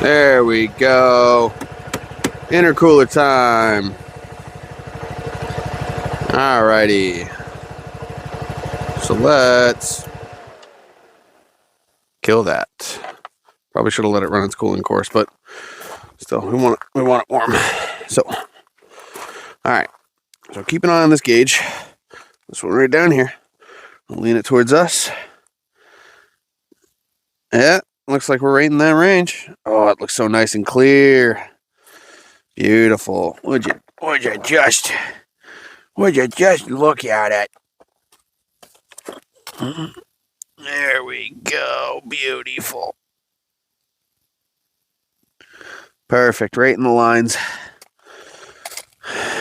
There we go. Intercooler time. Alrighty. So let's kill that. Probably should have let it run its cooling course, but still, we want it warm. So, all right. So keep an eye on this gauge. This one right down here. I'll lean it towards us. Yeah, looks like we're right in that range. Oh, it looks so nice and clear. Beautiful. Would you just look at it? There we go. Beautiful. Perfect. Right in the lines.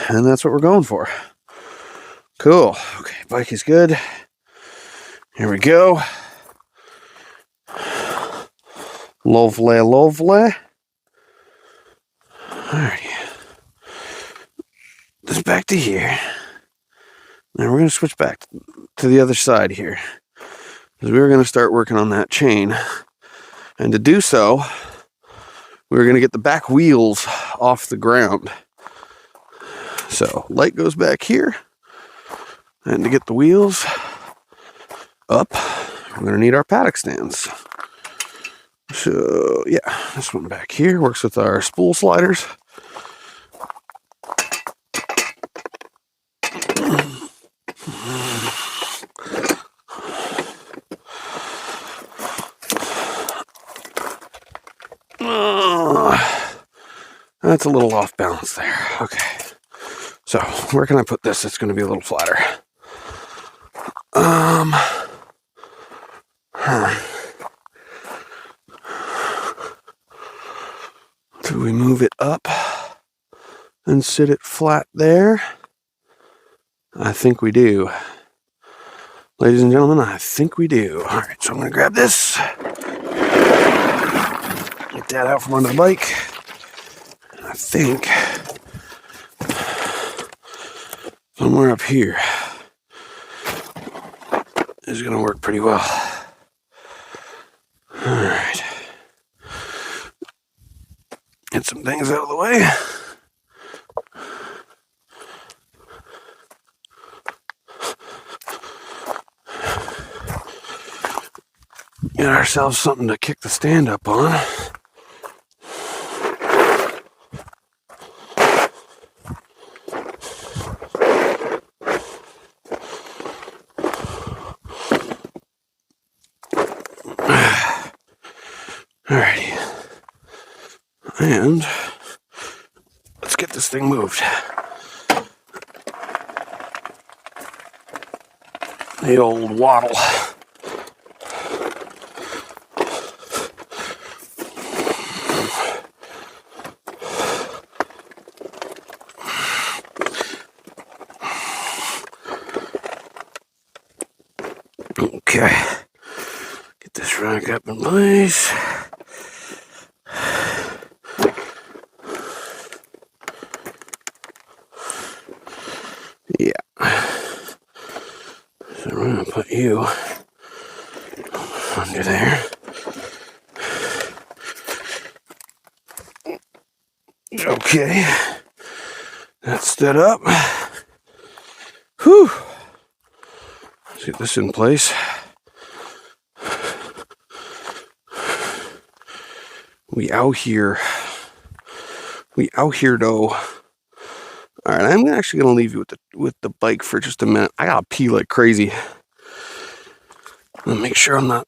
And that's what we're going for. Cool. Okay, bike is good. Here we go. Lovely, lovely. Alrighty. Just back to here. Now we're going to switch back to the other side here. Because we were going to start working on that chain. And to do so, we were going to get the back wheels off the ground. So, light goes back here. And to get the wheels up, we're going to need our paddock stands. So, yeah, this one back here works with our spool sliders. That's a little off balance there. Okay. So, where can I put this? It's going to be a little flatter. Do we move it up and sit it flat there? I think we do. Ladies and gentlemen, I think we do. All right, so I'm going to grab this. Get that out from under the bike. I think somewhere up here is going to work pretty well. All right. Get some things out of the way. Get ourselves something to kick the stand up on. Alrighty. And let's get this thing moved. The old waddle. Okay. Get this rack up in place. Yeah. So we're going to put you under there. Okay. That stood up. Whew. Let's get this in place. We out here. We out here, though. All right, I'm actually gonna leave you with the bike for just a minute. I gotta pee like crazy. Make sure I'm not.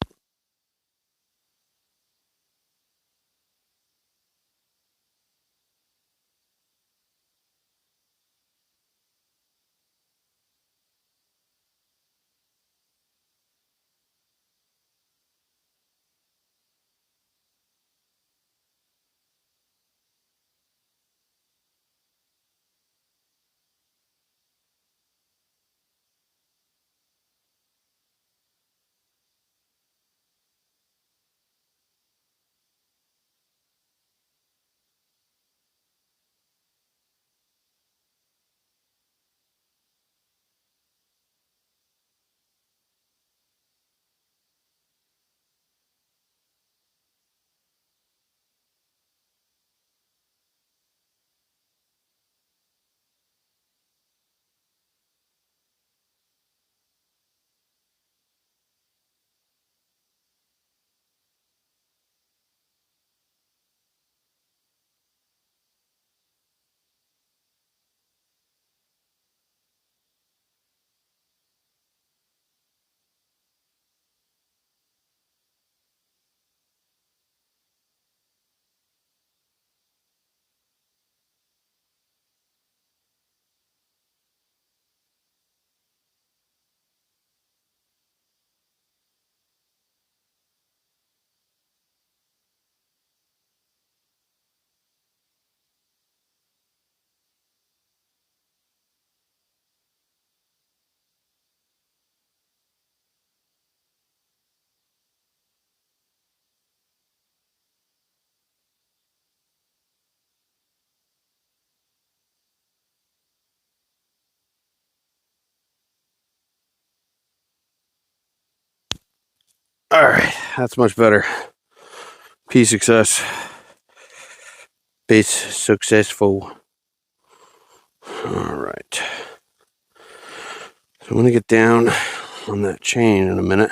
Alright, that's much better. P success. Base successful. Alright. So I'm going to get down on that chain in a minute.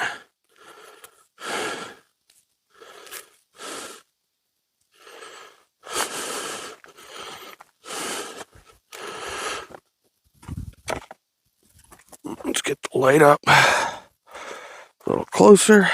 Let's get the light up a little closer.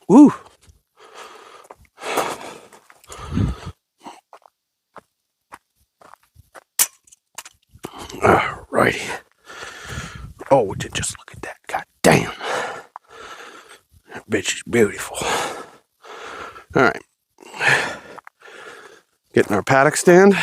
Woo! Alrighty. Oh, would you just look at that? God damn. That bitch is beautiful. Alright. Getting our paddock stand.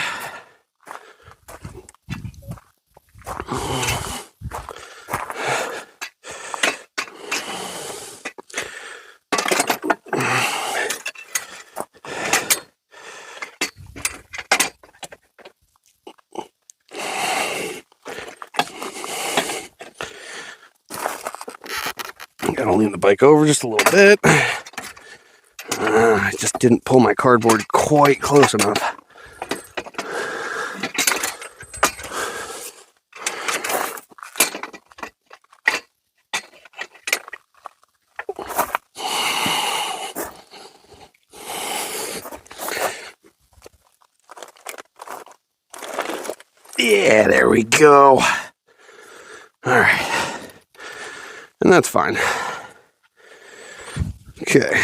Gotta lean the bike over just a little bit. I just didn't pull my cardboard quite close enough. Yeah, there we go. Alright. And that's fine. Okay.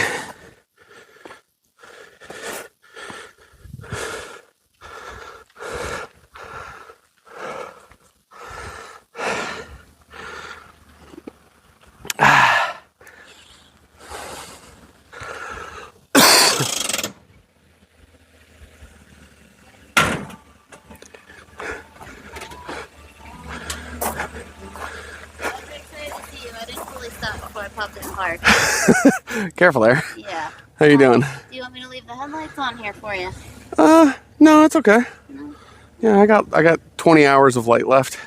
Careful there. Yeah. How you doing? Do you want me to leave the headlights on here for you? No, it's okay. No? Yeah, I got 20 hours of light left.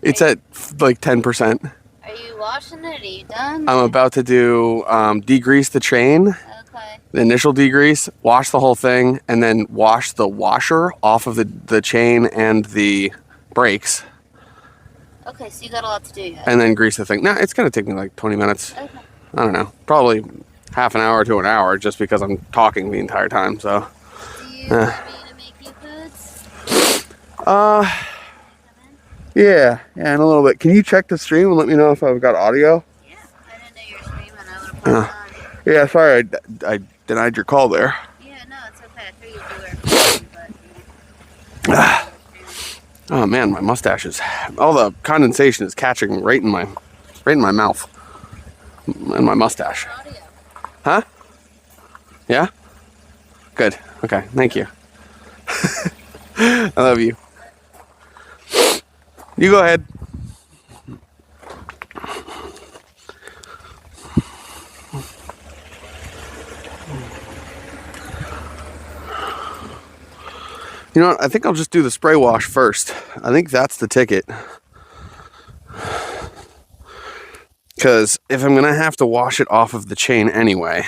It's at like 10%. Are you washing it? Are you done? I'm about to do degrease the chain. Okay. The initial degrease, wash the whole thing, and then wash the washer off of the chain and the brakes. Okay, so you got a lot to do yet. And then grease the thing. Nah, it's gonna take me like 20 minutes. Okay. I don't know, probably half an hour to an hour, just because I'm talking the entire time. So. Do you want me to make you foods? Yeah, in a little bit. Can you check the stream and let me know if I've got audio? Yeah, I didn't know you were streaming. I would have put it on. Yeah, sorry, I denied your call there. Yeah, no, it's okay. I figured you were. Oh man, my mustache is, all the condensation is catching right in my mouth, and my mustache. Huh? Yeah? Good. Okay, thank you. I love you. You go ahead. You know what? I think I'll just do the spray wash first. I think that's the ticket. Because if I'm going to have to wash it off of the chain anyway,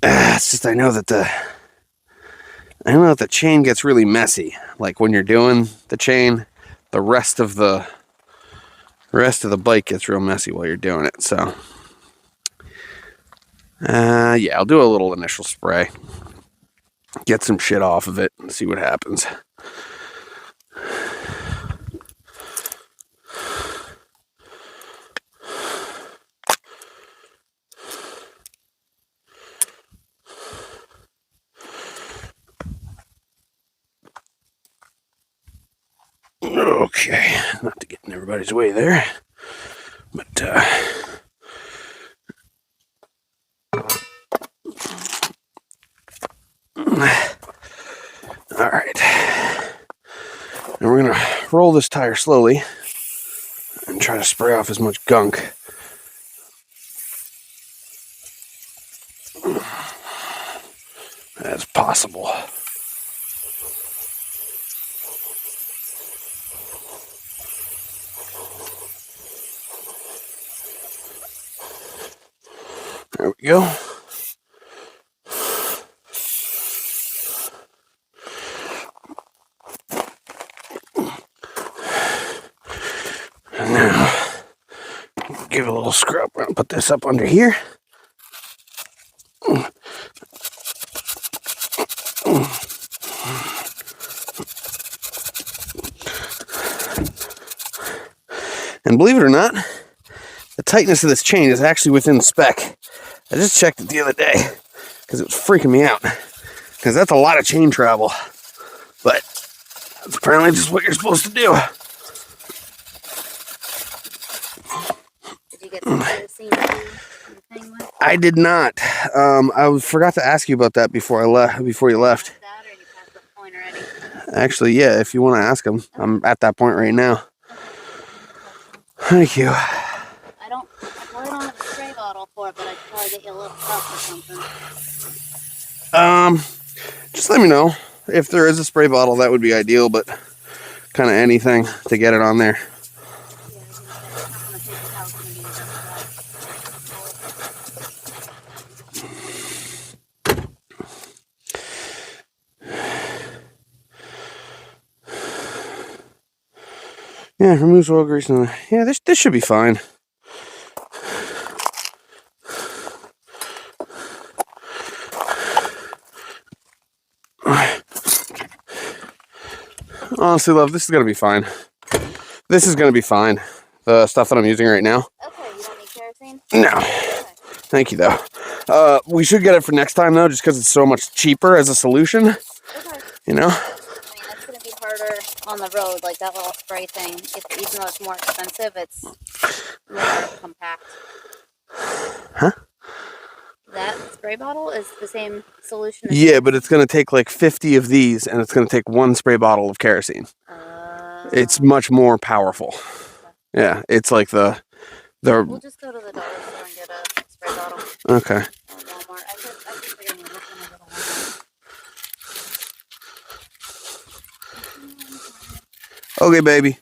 it's just I know that the chain gets really messy. Like when you're doing the chain, the rest of the bike gets real messy while you're doing it. So, yeah, I'll do a little initial spray. Get some shit off of it and see what happens. Okay, not to get in everybody's way there, but all right. And we're gonna roll this tire slowly and try to spray off as much gunk as possible. There we go. And now, give it a little scrub. I'm gonna put this up under here. And believe it or not, the tightness of this chain is actually within spec. I just checked it the other day because it was freaking me out. Because that's a lot of chain travel. But that's apparently just what you're supposed to do. Did you get some kerosene thing with? I did not. I forgot to ask you about that before I left. Before you left. That, or you passed that point already? Actually, yeah. If you want to ask him, I'm at that point right now. Thank you. I probably don't have a spray bottle for it, but I could probably get you a little cup or something. Just let me know if there is a spray bottle. That would be ideal, but kind of anything to get it on there. Yeah, I was gonna say, it's not gonna take the house and be Yeah, removes oil grease. Yeah, this should be fine. Honestly, love, this is gonna be fine. This is gonna be fine. The stuff that I'm using right now. Okay, you don't need kerosene? No. Okay. Thank you, though. We should get it for next time, though, just because it's so much cheaper as a solution. Okay. You know? I mean, that's going to be harder on the road, like that little spray thing. Even though it's more expensive, it's more compact. Huh? That spray bottle is the same solution as... Yeah, but it's going to take like 50 of these, and it's going to take one spray bottle of kerosene. It's much more powerful. Yeah, it's like the... We'll just go to the dollar store and get a spray bottle. Okay. Or Walmart. I could figure this one a little more. Okay, baby.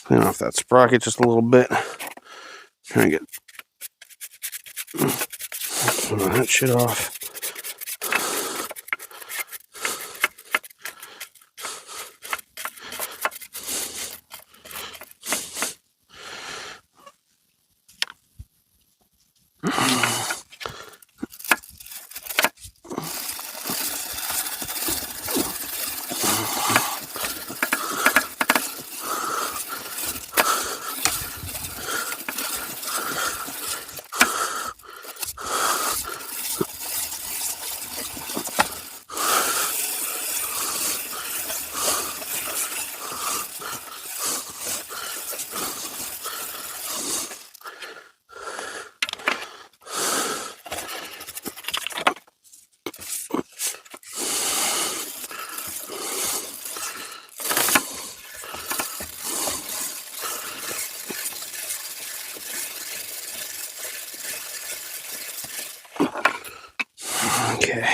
Clean off that sprocket just a little bit. Trying to get some of that shit off. Okay.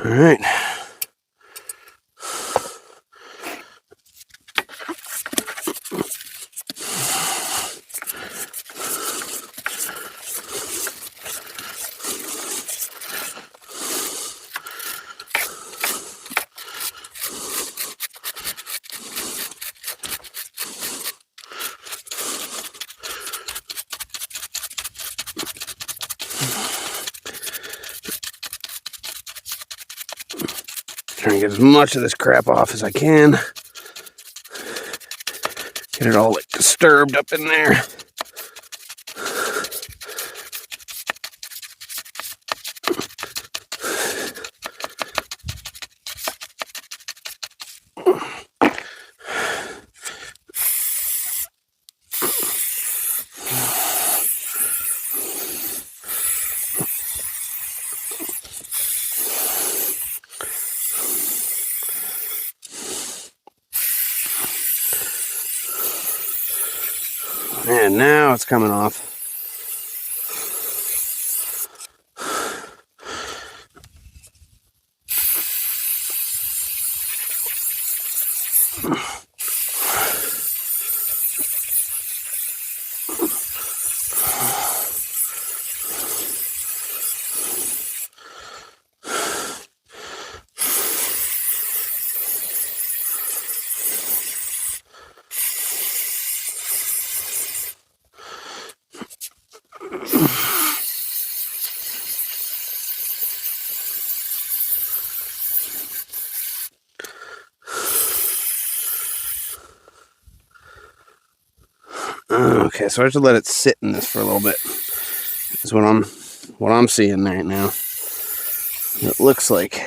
All right. Trying to get as much of this crap off as I can. Get it all like disturbed up in there. And now it's coming off. Okay, so I have to let it sit in this for a little bit. That's what I'm seeing right now. It looks like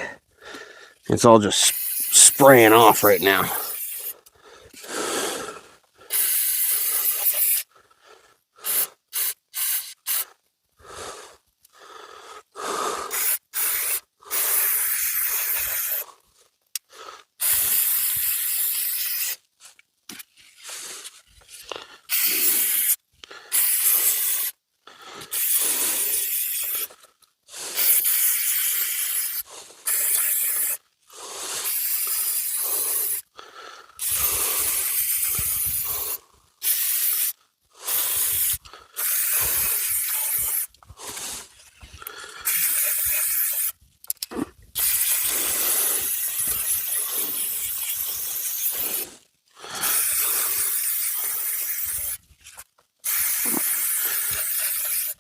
it's all just spraying off right now.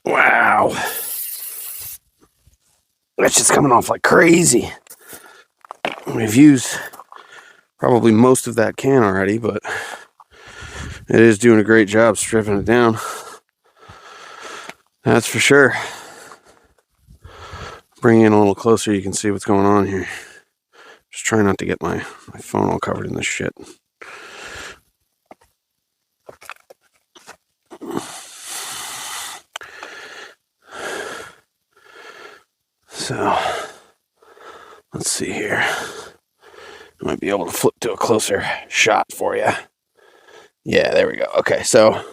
Wow. That's just coming off like crazy. We've used probably most of that can already, but it is doing a great job stripping it down. That's for sure. Bring it in a little closer, you can see what's going on here. Just try not to get my phone all covered in this shit. So, let's see here. I might be able to flip to a closer shot for you. Yeah, there we go. Okay, so you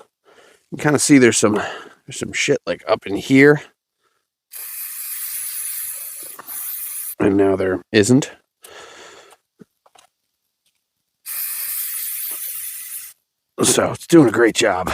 can kind of see there's some shit like up in here. And now there isn't. So it's doing a great job.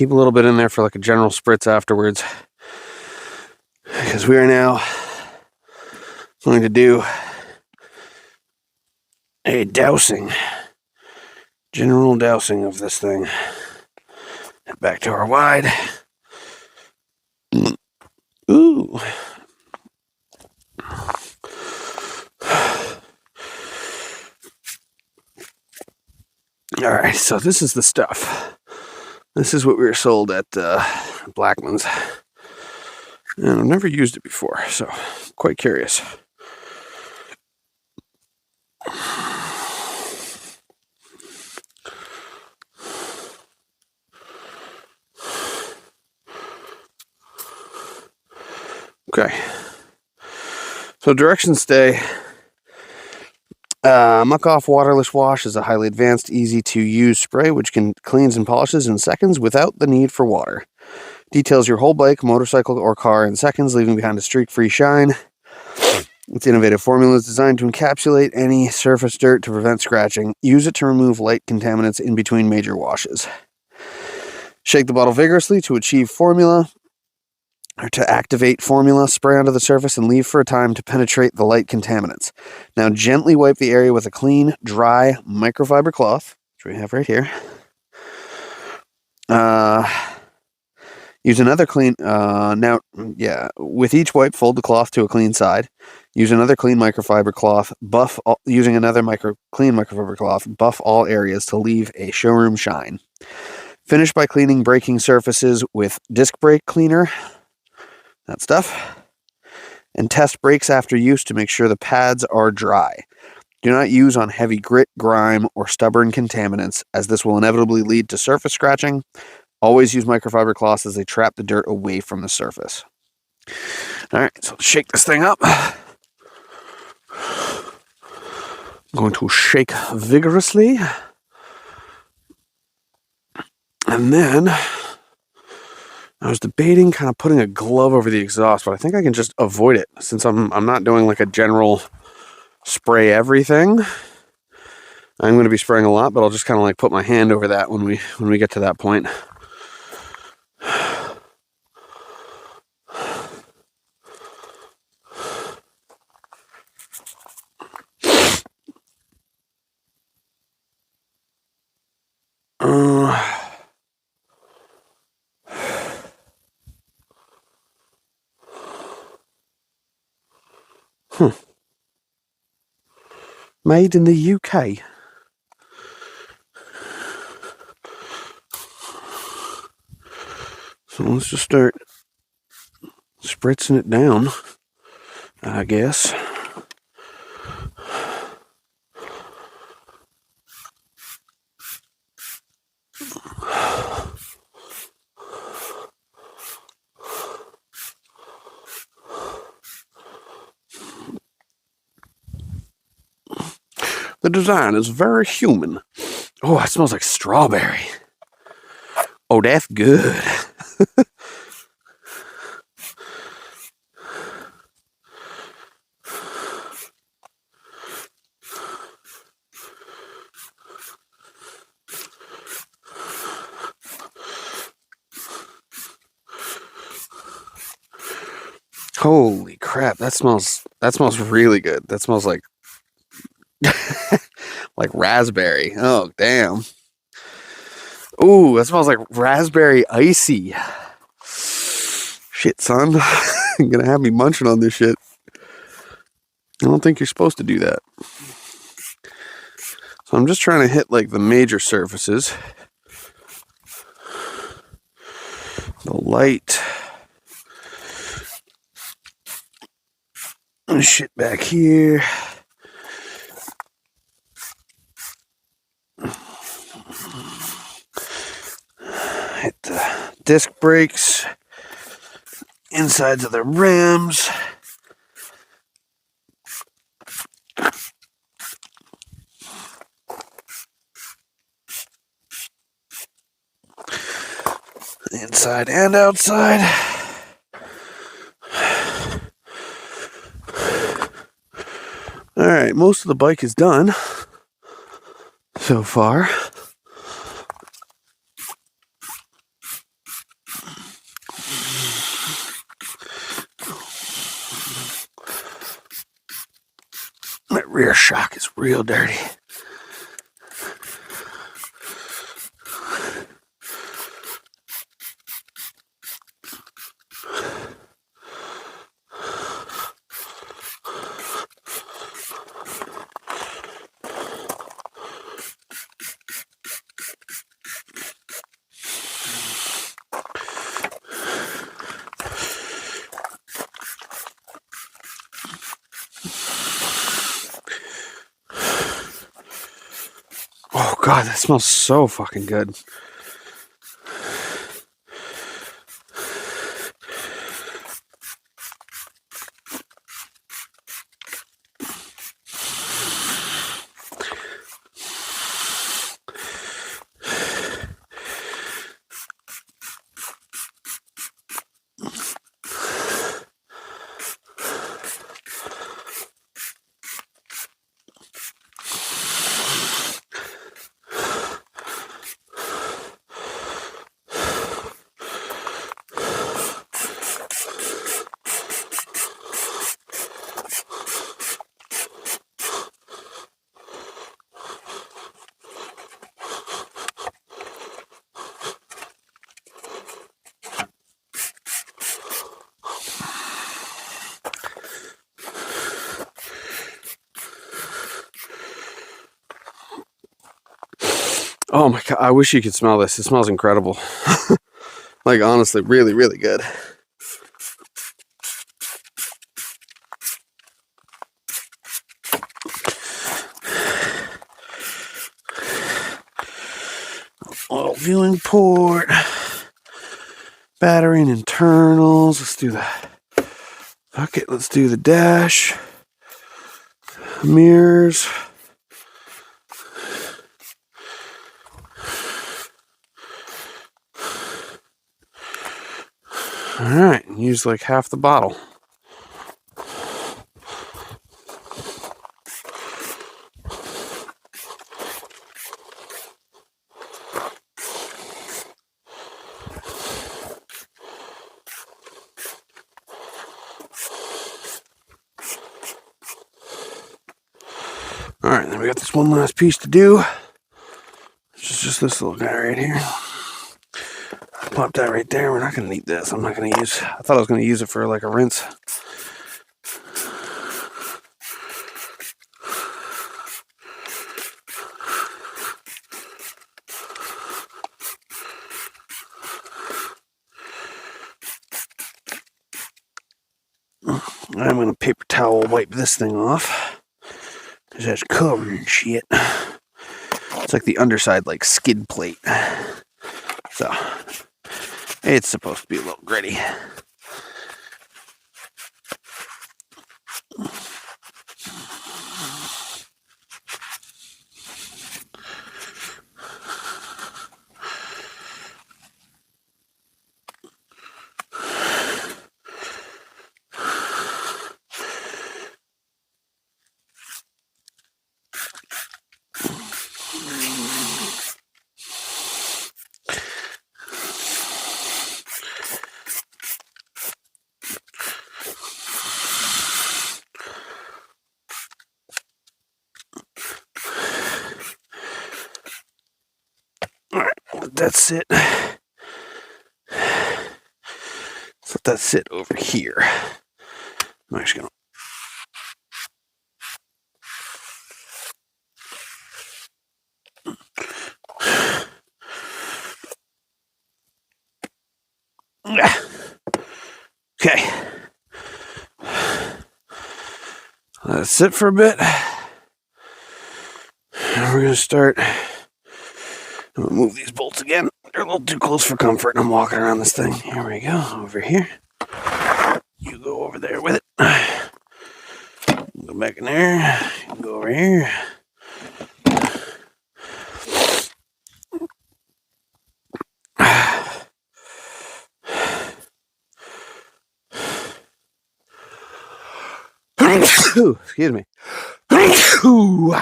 keep a little bit in there for like a general spritz afterwards, because we are now going to do a general dousing of this thing. Back to our wide. Ooh. All right, so this is the stuff. This is what we were sold at Blackman's. And I've never used it before, so quite curious. Okay. So directions stay. Muck Off Waterless Wash is a highly advanced, easy-to-use spray which cleans and polishes in seconds without the need for water. Details your whole bike, motorcycle, or car in seconds, leaving behind a streak-free shine. Its innovative formula is designed to encapsulate any surface dirt to prevent scratching. Use it to remove light contaminants in between major washes. Shake the bottle vigorously to achieve formula, or to activate formula, spray onto the surface and leave for a time to penetrate the light contaminants. Now gently wipe the area with a clean, dry microfiber cloth, which we have right here. Use another clean, with each wipe, fold the cloth to a clean side. Use another clean microfiber cloth, using another clean microfiber cloth, buff all areas to leave a showroom shine. Finish by cleaning braking surfaces with disc brake cleaner, that stuff, and test brakes after use to make sure the pads are dry. Do not use on heavy grit, grime, or stubborn contaminants, as this will inevitably lead to surface scratching. Always use microfiber cloths as they trap the dirt away from the surface. All right, so shake this thing up. I'm going to shake vigorously. And then I was debating kind of putting a glove over the exhaust, but I think I can just avoid it since I'm not doing like a general spray everything. I'm going to be spraying a lot, but I'll just kind of like put my hand over that when we get to that point. Made in the UK. So let's just start spritzing it down, I guess. The design is very human. Oh, it smells like strawberry. Oh, that's good. Holy crap, that smells really good. That smells like like raspberry. Oh, damn. Ooh, that smells like raspberry icy. Shit, son. You're gonna have me munching on this shit. I don't think you're supposed to do that. So I'm just trying to hit like the major surfaces. The light. And shit back here. Hit the disc brakes, insides of the rims. Inside and outside. All right, most of the bike is done so far. rear shock is real dirty. Oh God, that smells so fucking good. Oh my God, I wish you could smell this. It smells incredible. Like, honestly, really, really good. Oil viewing port. Battery and internals. Let's do that. Fuck it, let's do the dash. Mirrors. Alright, use like half the bottle. Alright, then we got this one last piece to do. Which is just this little guy right here. Pop that right there. We're not going to need this. I'm not going to use... I thought I was going to use it for like a rinse. I'm going to paper towel wipe this thing off. Because that's covered in shit. It's like the underside, like skid plate. So, it's supposed to be a little gritty. Alright, let that sit. Let's let that sit over here. I'm actually going to... Okay. Let it sit for a bit. And we're going to start. I'm going to move these bolts again. They're a little too close for comfort. I'm walking around this thing. Here we go. Over here. You go over there with it. Go back in there. You go over here. Ooh, excuse me. Woo!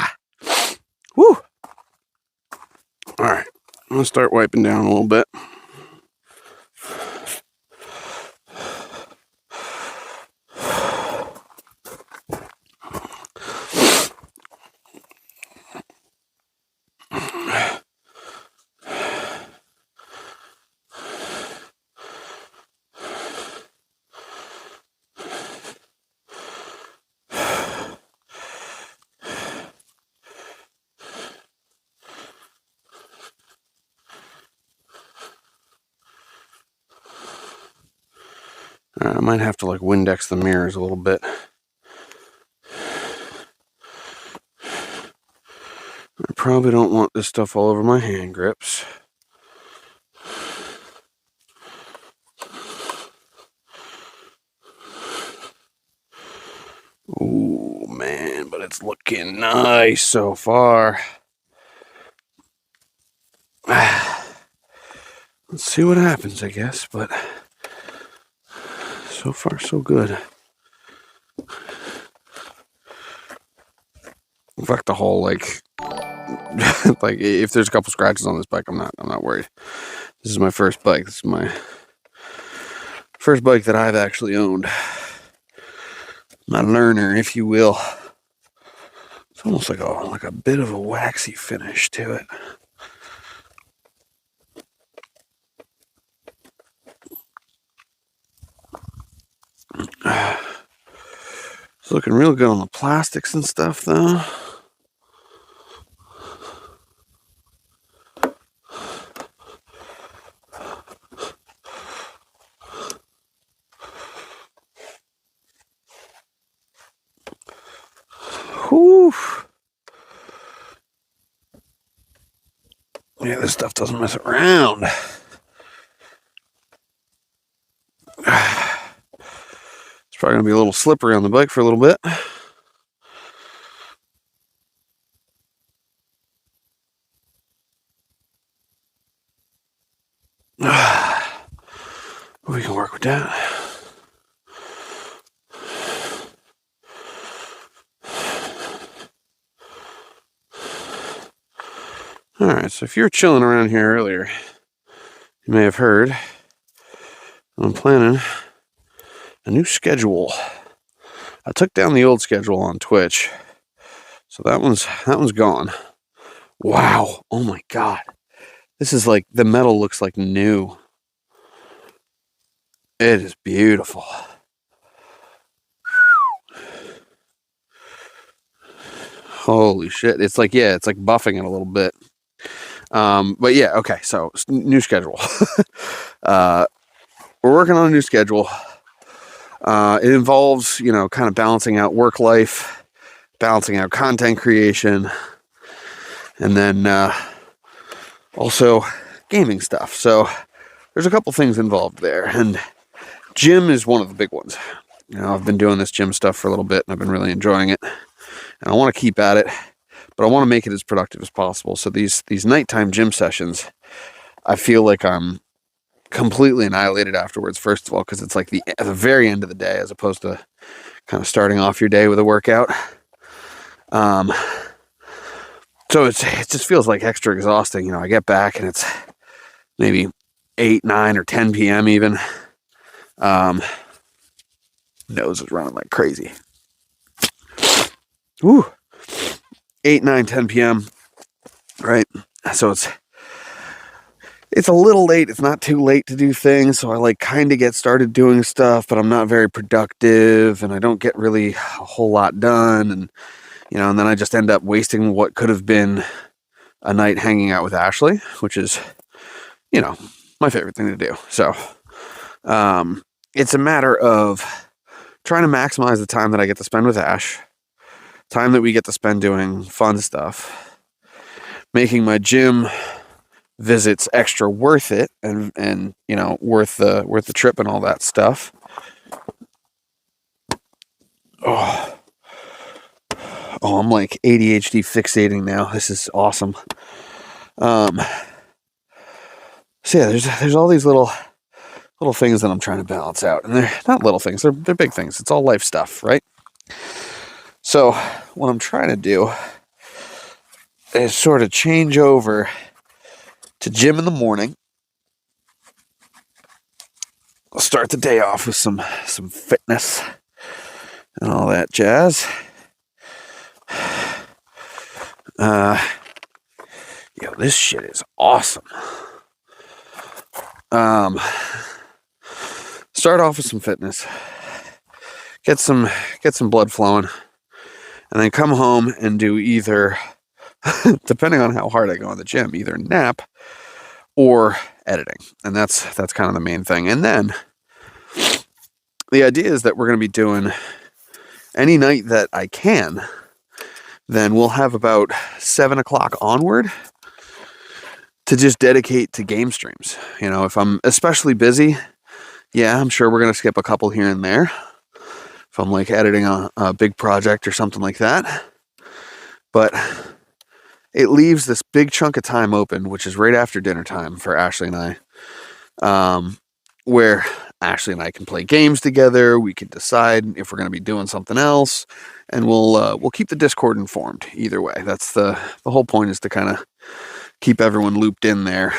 Alright, I'm going to start wiping down a little bit. I might have to like Windex the mirrors a little bit. I probably don't want this stuff all over my hand grips. Oh man, but it's looking nice so far. Let's see what happens, I guess, but so far so good. In fact, the whole like like if there's a couple scratches on this bike, I'm not worried. This is my first bike. This is my first bike that I've actually owned. My learner, if you will. It's almost like a bit of a waxy finish to it. It's looking real good on the plastics and stuff, though. Whew. Yeah, this stuff doesn't mess around. It's probably going to be a little slippery on the bike for a little bit. We can work with that. Alright, so if you were chilling around here earlier, you may have heard I'm planning a new schedule. I took down the old schedule on Twitch, so that one's gone. Wow, oh my god. This is like, the metal looks like new. It is beautiful. Holy shit. It's like, yeah, it's like buffing it a little bit. But yeah, okay, so new schedule. We're working on a new schedule. It involves, you know, kind of balancing out work life, balancing out content creation, and then also gaming stuff. So there's a couple things involved there, and gym is one of the big ones. You know, I've been doing this gym stuff for a little bit, and I've been really enjoying it, and I want to keep at it, but I want to make it as productive as possible. So these nighttime gym sessions, I feel like I'm completely annihilated afterwards, first of all, because it's like at the very end of the day, as opposed to kind of starting off your day with a workout. So it just feels like extra exhausting. You know, I get back and it's maybe 8, 9, or 10 p.m. even. Nose is running like crazy. Woo. 8, 9, 10 p.m. Right? So it's a little late. It's not too late to do things. So I like kind of get started doing stuff, but I'm not very productive and I don't get really a whole lot done. And, you know, and then I just end up wasting what could have been a night hanging out with Ashley, which is, you know, my favorite thing to do. So, it's a matter of trying to maximize the time that I get to spend with Ash, time that we get to spend doing fun stuff, making my gym visits extra worth it, and you know, worth the trip and all that stuff. Oh, I'm like ADHD fixating now. This is awesome. So yeah, there's all these little things that I'm trying to balance out, and they're not little things. They're big things. It's all life stuff, right? So what I'm trying to do is sort of change over to gym in the morning. I'll start the day off with some fitness and all that jazz. Yo, this shit is awesome. Start off with some fitness, get some blood flowing, and then come home and do either, depending on how hard I go in the gym, either nap or editing. And that's kind of the main thing. And then the idea is that we're going to be doing any night that I can. Then we'll have about 7 o'clock onward to just dedicate to game streams. You know, if I'm especially busy, yeah, I'm sure we're going to skip a couple here and there. If I'm like editing a big project or something like that. But it leaves this big chunk of time open, which is right after dinner time for Ashley and I, where Ashley and I can play games together. We can decide if we're going to be doing something else, and we'll keep the Discord informed either way. That's the whole point, is to kind of keep everyone looped in there,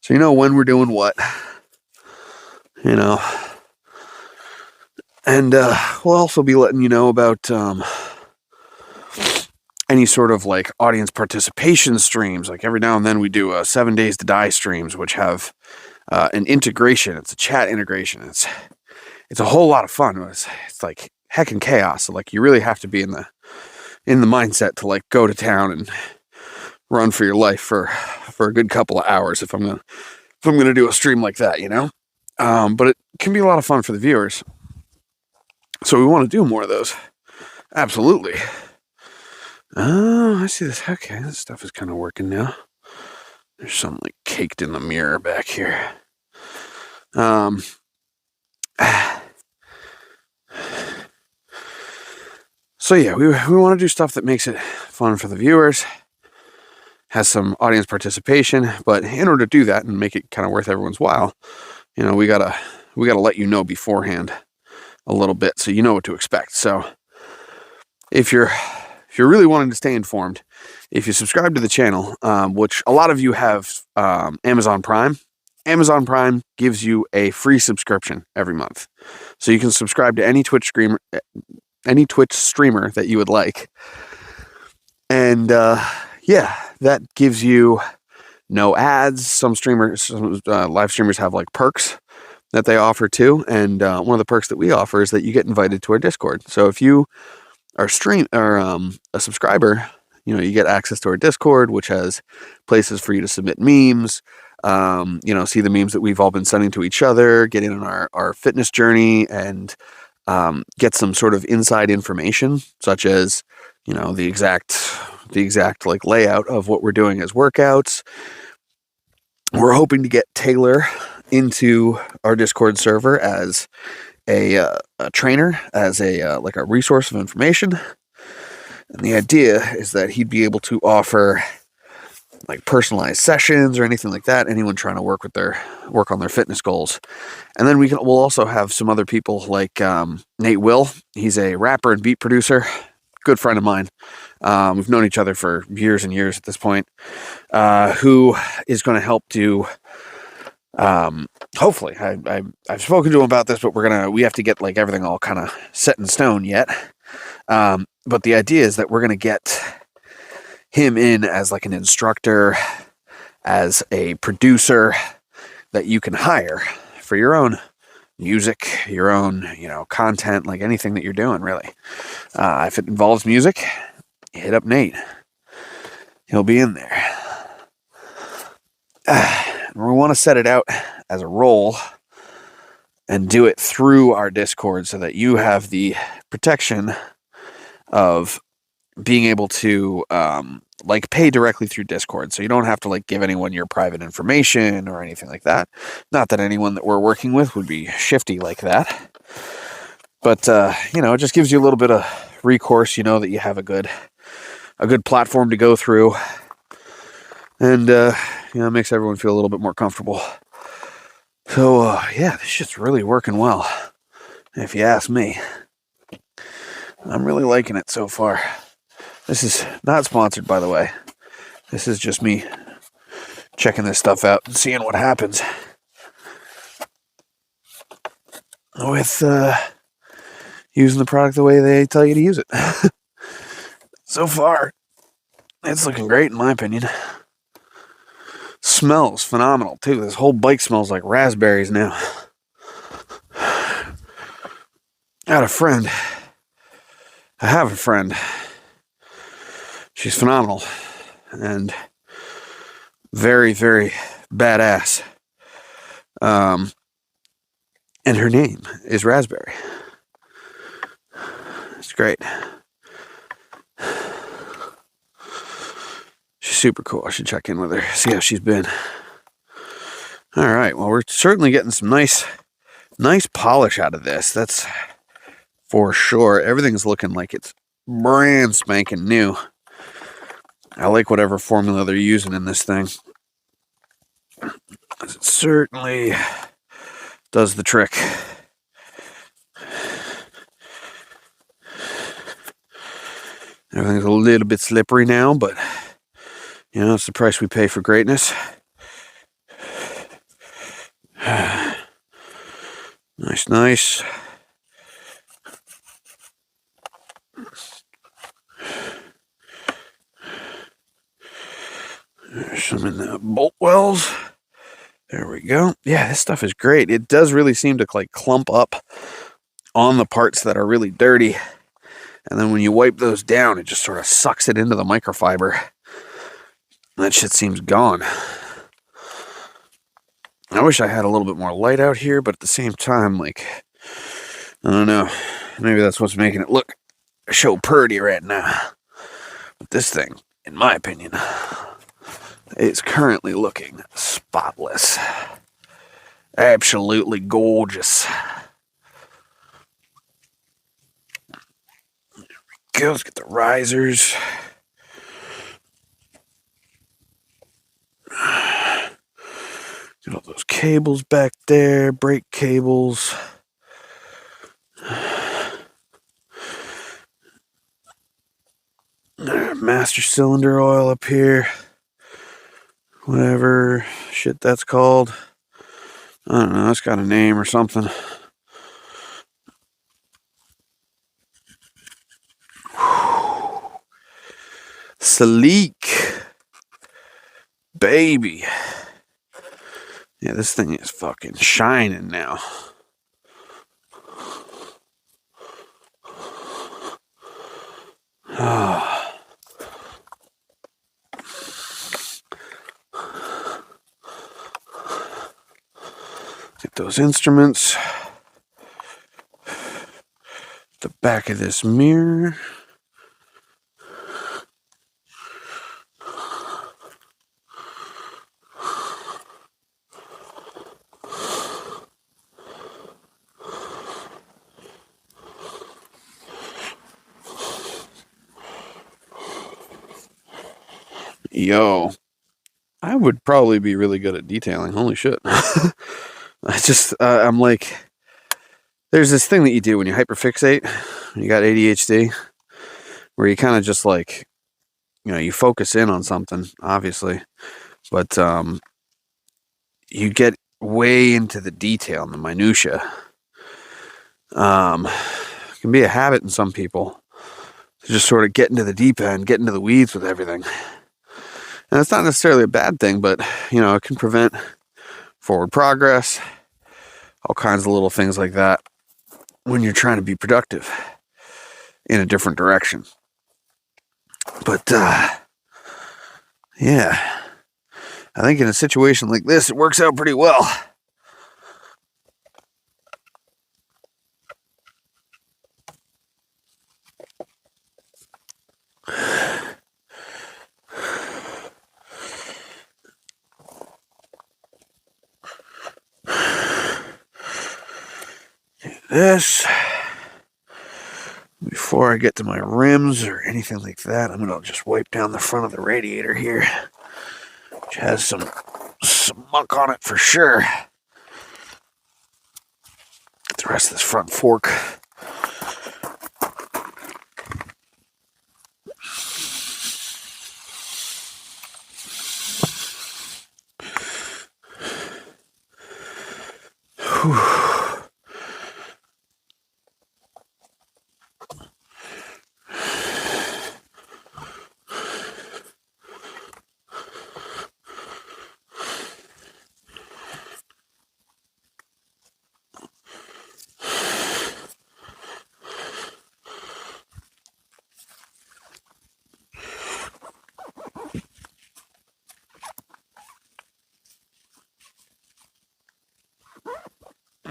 so you know when we're doing what, you know. And we'll also be letting you know about any sort of like audience participation streams. Like every now and then we do 7 Days to Die streams, which have an integration. It's a chat integration. It's a whole lot of fun. It's like heckin' chaos. So like you really have to be in the mindset to like go to town and run for your life for a good couple of hours if I'm gonna do a stream like that, you know. But it can be a lot of fun for the viewers. So we want to do more of those. Absolutely. Oh, I see this. Okay, this stuff is kind of working now. There's something like caked in the mirror back here. So yeah, we want to do stuff that makes it fun for the viewers, has some audience participation, but in order to do that and make it kind of worth everyone's while, you know, we gotta let you know beforehand a little bit so you know what to expect. So if you're really wanting to stay informed, if you subscribe to the channel, which a lot of you have Amazon Prime gives you a free subscription every month. So you can subscribe to any Twitch streamer that you would like. And yeah, that gives you no ads. Some live streamers have like perks that they offer too. And one of the perks that we offer is that you get invited to our Discord. So if you are a subscriber, you know, you get access to our Discord, which has places for you to submit memes, you know, see the memes that we've all been sending to each other, get in on our fitness journey, and get some sort of inside information, such as, you know, the exact like layout of what we're doing as workouts. We're hoping to get Taylor into our Discord server as a trainer, as a like a resource of information. And the idea is that he'd be able to offer like personalized sessions or anything like that, anyone trying to work on their fitness goals. And then we'll also have some other people like Nate Will. He's a rapper and beat producer, good friend of mine. We've known each other for years and years at this point, who is going to help do, hopefully, I've spoken to him about this, but we have to get like everything all kind of set in stone yet. But the idea is that we're going to get him in as like an instructor, as a producer that you can hire for your own music, your own, you know, content, like anything that you're doing, really. If it involves music, hit up Nate. He'll be in there. We want to set it out as a role and do it through our Discord so that you have the protection of being able to like pay directly through Discord. So you don't have to like give anyone your private information or anything like that. Not that anyone that we're working with would be shifty like that. But you know, it just gives you a little bit of recourse, you know, that you have a good platform to go through. And you know, it makes everyone feel a little bit more comfortable. So yeah, this shit's really working well, if you ask me. I'm really liking it so far. This is not sponsored, by the way. This is just me checking this stuff out and seeing what happens with using the product the way they tell you to use it. So far, it's looking great in my opinion. Smells phenomenal too. This whole bike smells like raspberries now. I have a friend. She's phenomenal and very, very badass. And her name is Raspberry. It's great. She's super cool. I should check in with her, see how she's been. All right, well, we're certainly getting some nice polish out of this. That's for sure. Everything's looking like it's brand spanking new. I like whatever formula they're using in this thing. It certainly does the trick. Everything's a little bit slippery now, but you know, it's the price we pay for greatness. Nice. There's some in the bolt wells. There we go. Yeah, this stuff is great. It does really seem to like clump up on the parts that are really dirty. And then when you wipe those down, it just sort of sucks it into the microfiber. And that shit seems gone. I wish I had a little bit more light out here, but at the same time, like, I don't know. Maybe that's what's making it look so pretty right now. But this thing, in my opinion, is currently looking spotless. Absolutely gorgeous. There we go. Let's get the risers. Get all those cables back there, brake cables. Master cylinder oil up here. Whatever shit that's called. I don't know, it's got a name or something. Sleek. Baby. Yeah, this thing is fucking shining now. Get those instruments. The back of this mirror. Yo, I would probably be really good at detailing. Holy shit. I'm like, there's this thing that you do when you hyperfixate, when you got ADHD, where you kind of just like, you know, you focus in on something, obviously, but you get way into the detail and the minutia. It can be a habit in some people to just sort of get into the deep end, get into the weeds with everything. And it's not necessarily a bad thing, but, you know, it can prevent forward progress, all kinds of little things like that when you're trying to be productive in a different direction. But, yeah, I think in a situation like this, it works out pretty well. This, before I get to my rims or anything like that, I'm going to just wipe down the front of the radiator here, which has some muck on it for sure. Get the rest of this front fork. Whew.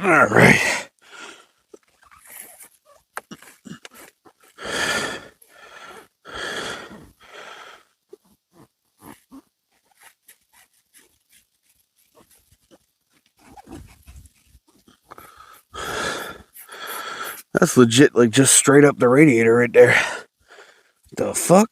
All right. That's legit, like just straight up the radiator right there. The fuck?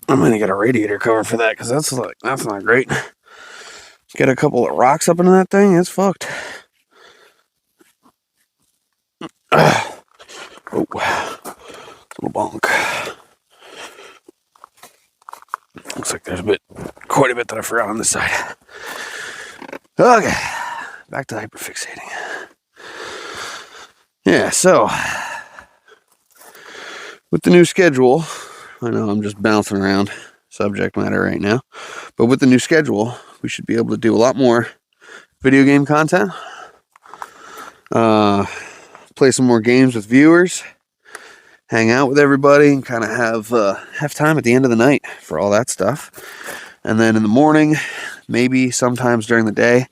I'm gonna get a radiator cover for that because that's not great. Get a couple of rocks up into that thing, it's fucked. Oh, little bonk. Looks like there's quite a bit that I forgot on this side. Okay, back to hyperfixating. Yeah, so with the new schedule, I know I'm just bouncing around subject matter right now, but with the new schedule, we should be able to do a lot more video game content, play some more games with viewers, hang out with everybody, and kind of have time at the end of the night for all that stuff. And then in the morning, maybe sometimes during the day,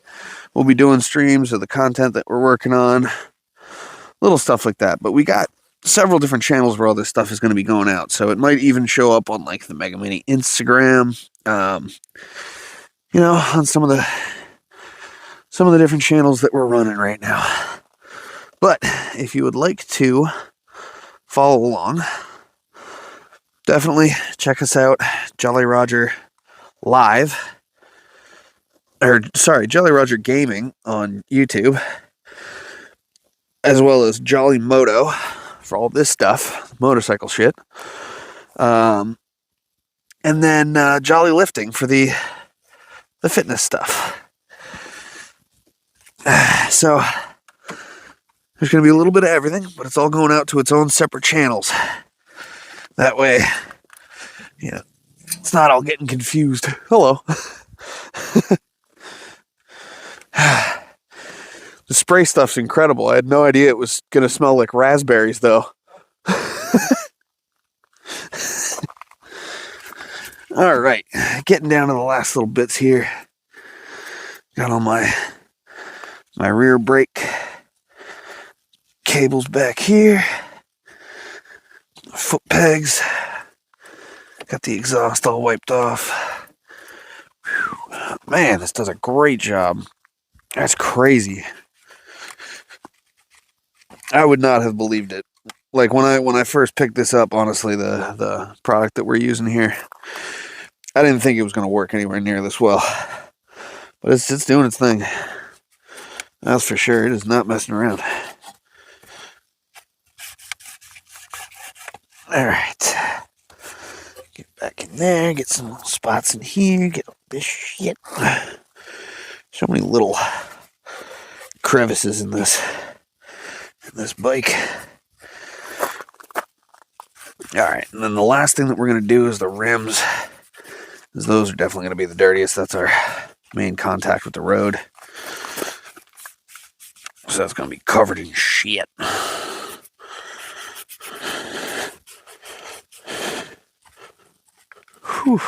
we'll be doing streams of the content that we're working on, little stuff like that. But we got several different channels where all this stuff is going to be going out, so it might even show up on like the Mega Mini Instagram, on some of the different channels that we're running right now. But if you would like to follow along, definitely check us out, Jolly Roger Live, Jolly Roger Gaming on YouTube, as well as Jolly Moto for all this stuff, motorcycle shit. And then Jolly Lifting for the fitness stuff. So there's going to be a little bit of everything, but it's all going out to its own separate channels. That way, it's not all getting confused. Hello. The spray stuff's incredible. I had no idea it was going to smell like raspberries, though. All right, getting down to the last little bits here. Got all my rear brake cables back here. Foot pegs. Got the exhaust all wiped off. Whew. Man, this does a great job. That's crazy. I would not have believed it. Like when I first picked this up, honestly, the product that we're using here, I didn't think it was going to work anywhere near this well. But it's doing its thing. That's for sure. It is not messing around. All right. Get back in there. Get some little spots in here. Get all this shit. So many little crevices in this bike. All right, and then the last thing that we're going to do is the rims, because those are definitely going to be the dirtiest. That's our main contact with the road. So that's going to be covered in shit. Whew.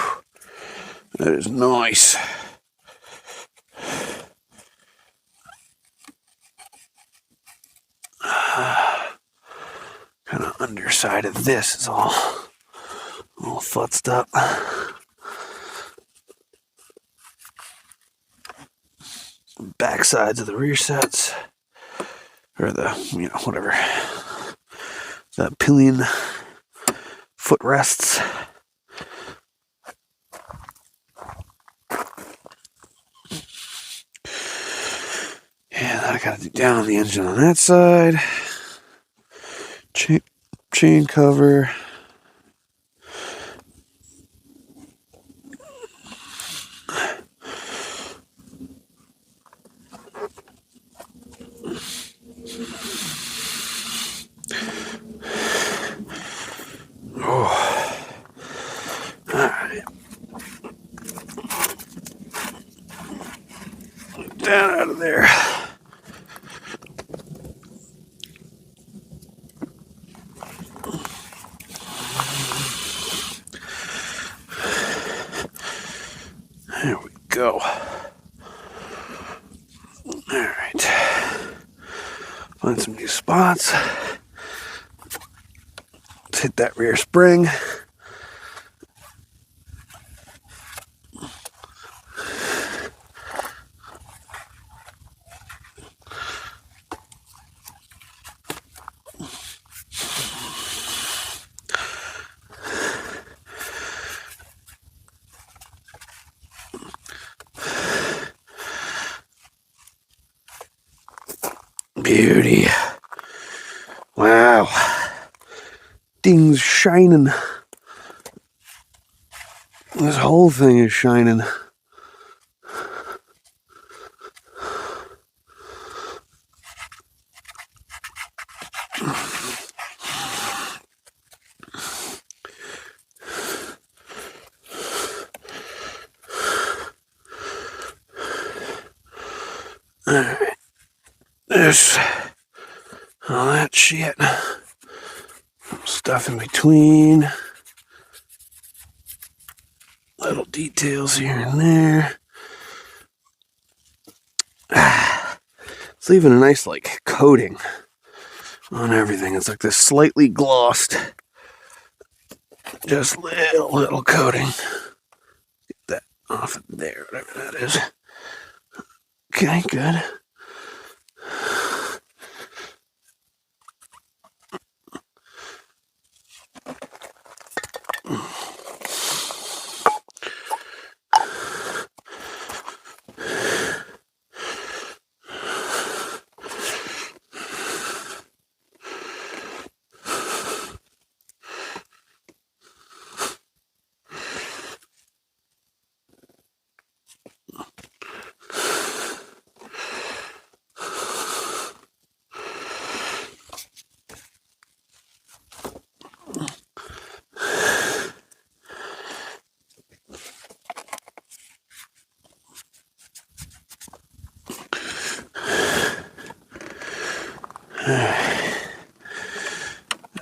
That is nice. Kind of underside of this is all futzed up. Back sides of the rear sets, or the, whatever, the pillion footrests. Yeah, I gotta do down on the engine on that side. Chain cover. Oh. All right. Get that out of there. spots. Let's hit that rear spring. Beauty. Wow. Thing's shining. This whole thing is shining. Alright. There's all that shit. Stuff in between. Little details here and there. It's leaving a nice like coating on everything. It's like this slightly glossed, just little coating. Get that off of there, whatever that is. Okay, good.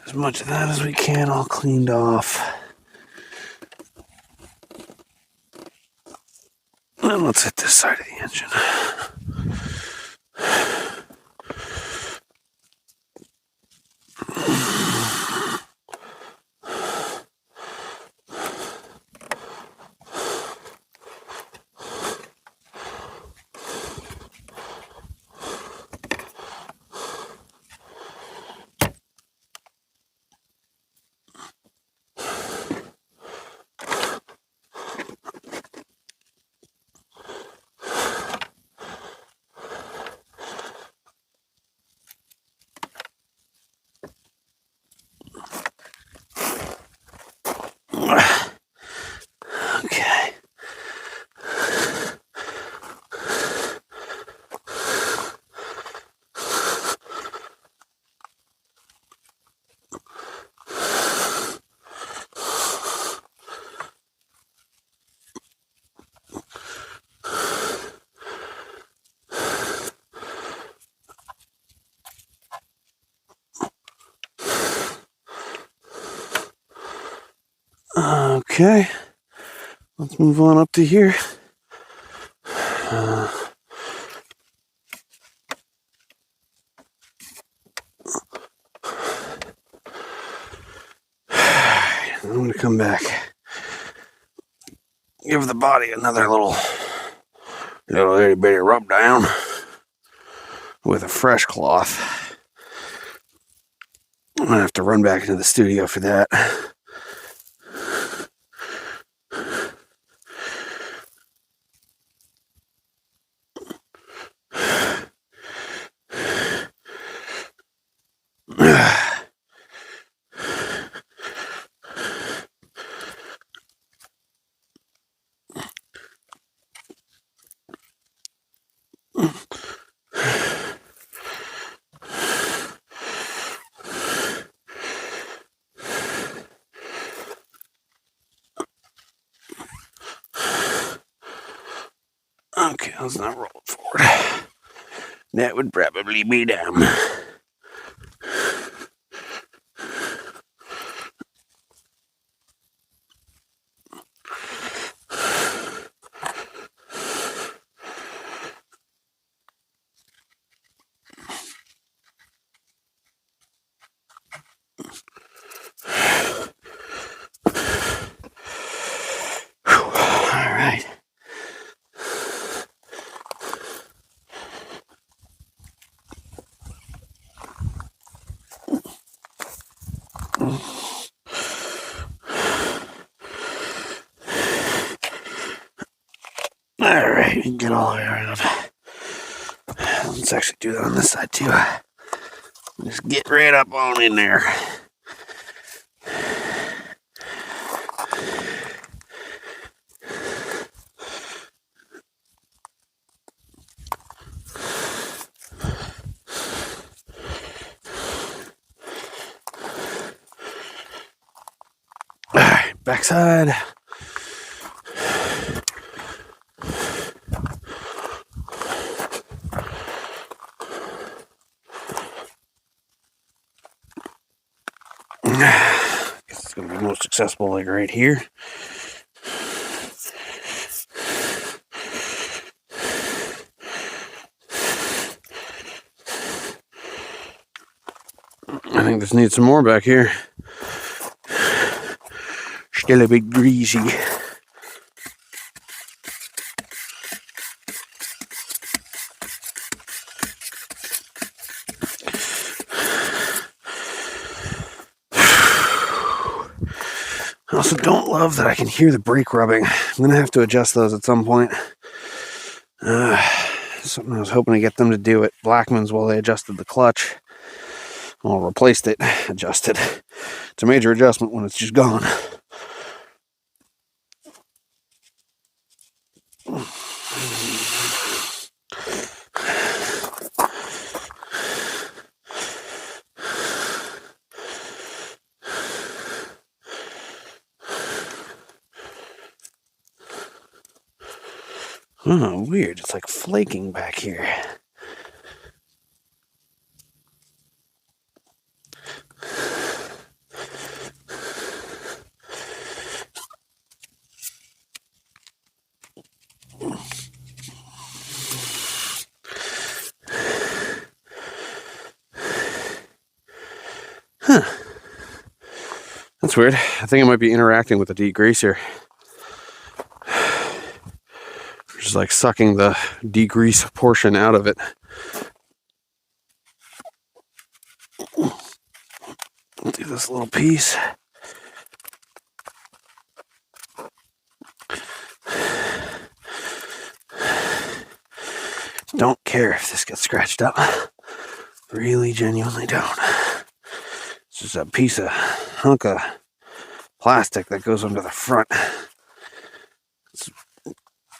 As much of that as we can, all cleaned off. And let's hit this side of the engine. Okay. Okay. Let's move on up to here. I'm going to come back. Give the body another little itty bitty rub down with a fresh cloth. I'm going to have to run back into the studio for that. Okay, let's not roll it forward. That would probably be dumb. Alright, we can get all the way around. Let's actually do that on this side too. Just get right up on in there. Alright, backside. Guess it's going to be most accessible like right here. I think this needs some more back here. Still a bit greasy. I also don't love that I can hear the brake rubbing. I'm going to have to adjust those at some point. Something I was hoping to get them to do at Blackman's while they adjusted the clutch. Well, replaced it, adjusted. It's a major adjustment when it's just gone. Oh, weird. It's like flaking back here. Huh. That's weird. I think it might be interacting with the degreaser. Just like sucking the degrease portion out of it. I'll do this little piece. Don't care if this gets scratched up. Really, genuinely don't. It's just a piece of hunk of plastic that goes under the front. It's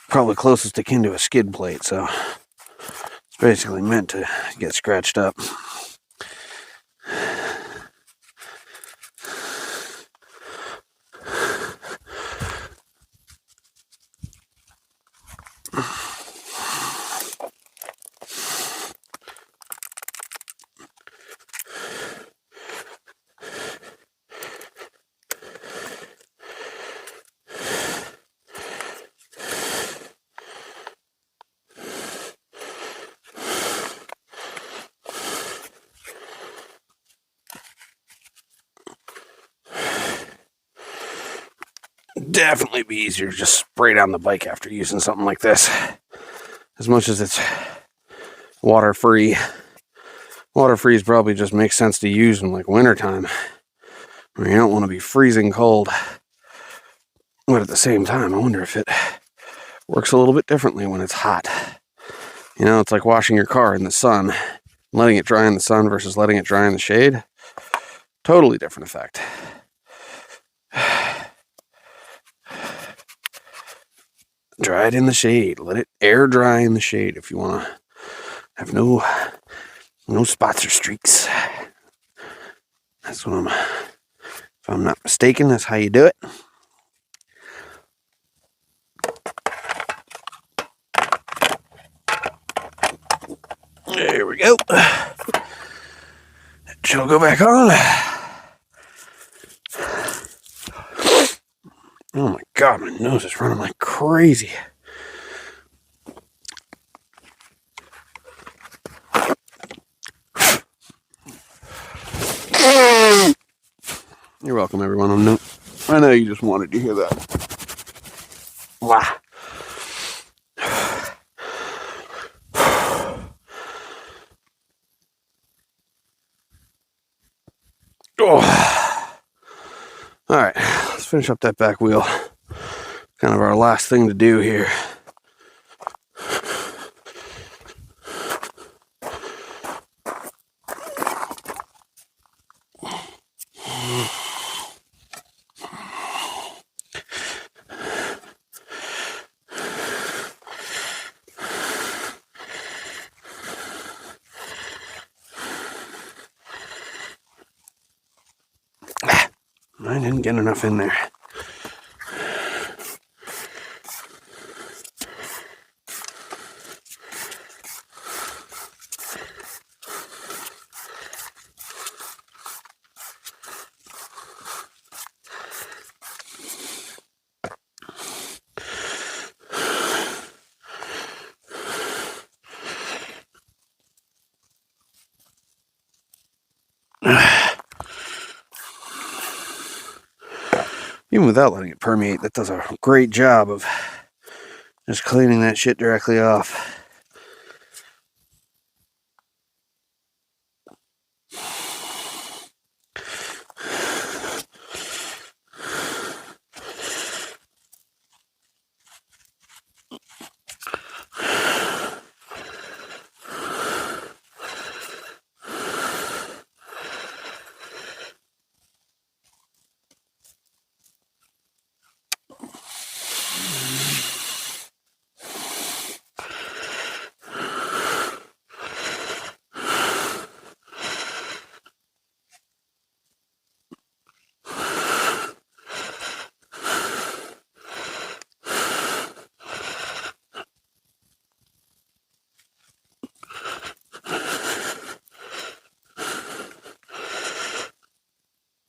probably closest akin to a skid plate, so it's basically meant to get scratched up. Definitely be easier to just spray down the bike after using something like this. As much as it's water-free. Water-free probably just makes sense to use in like wintertime, where you don't want to be freezing cold. But at the same time, I wonder if it works a little bit differently when it's hot. You know, it's like washing your car in the sun. Letting it dry in the sun versus letting it dry in the shade. Totally different effect. Dry it in the shade. Let it air dry in the shade if you want to have no spots or streaks. That's what if I'm not mistaken, that's how you do it. There we go. She'll go back on. Oh my God, my nose is running like crazy. You're welcome, everyone. I know you just wanted to hear that. Wow. Oh. Alright, let's finish up that back wheel. Kind of our last thing to do here. I didn't get enough in there. Even without letting it permeate, that does a great job of just cleaning that shit directly off.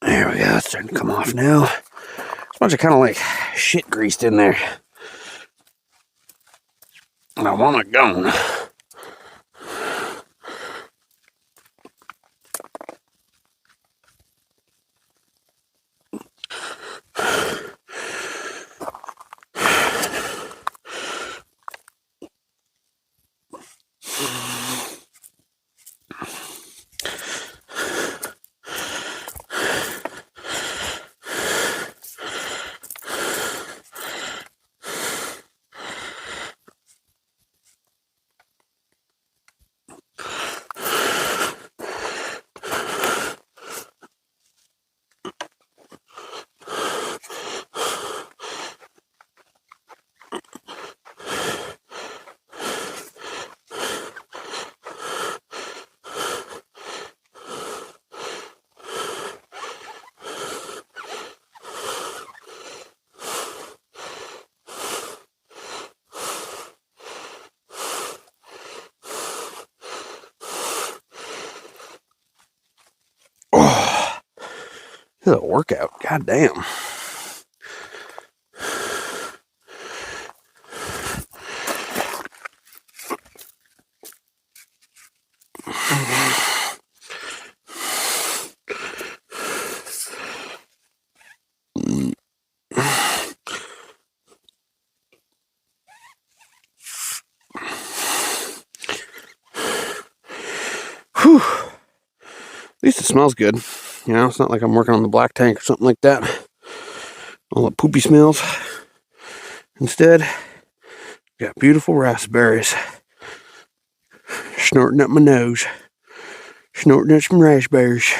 There we go, it's starting to come off now. There's a bunch of kind of like shit greased in there. And I want it gone. Oh, this is a workout. God damn. Whew. At least it smells good. You know, it's not like I'm working on the black tank or something like that. All the poopy smells. Instead, got beautiful raspberries snorting up my nose. Snorting up some raspberries.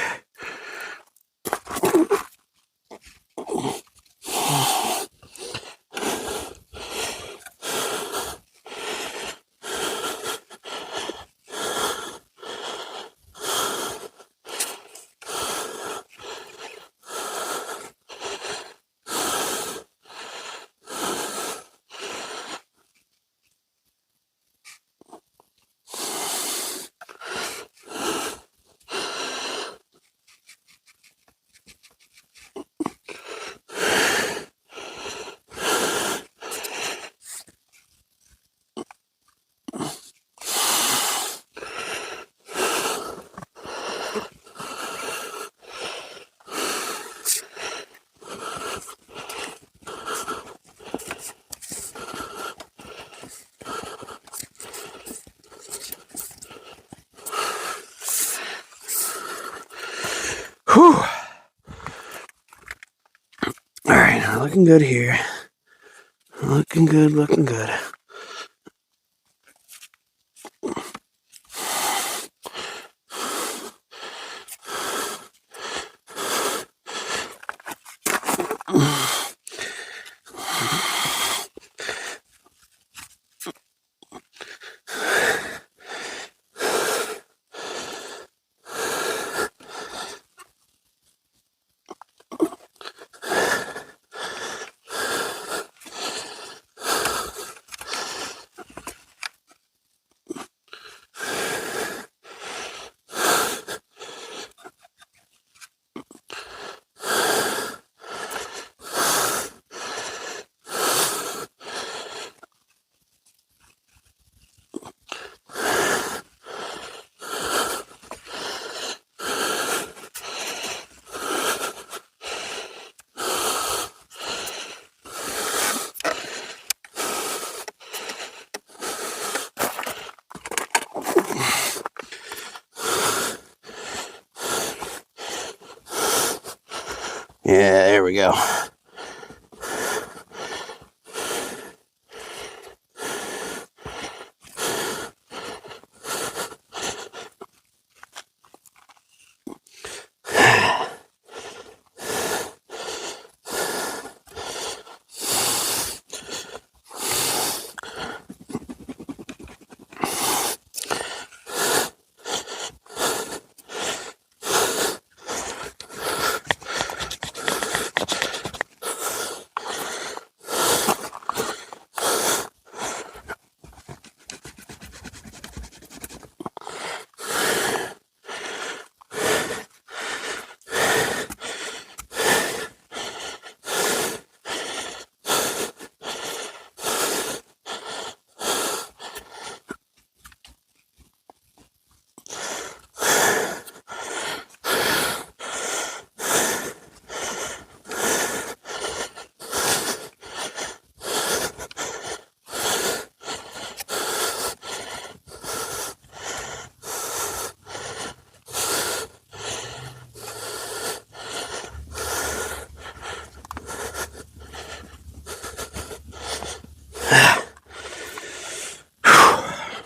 Whew. Alright, looking good here. Looking good, looking good. Yeah, there we go.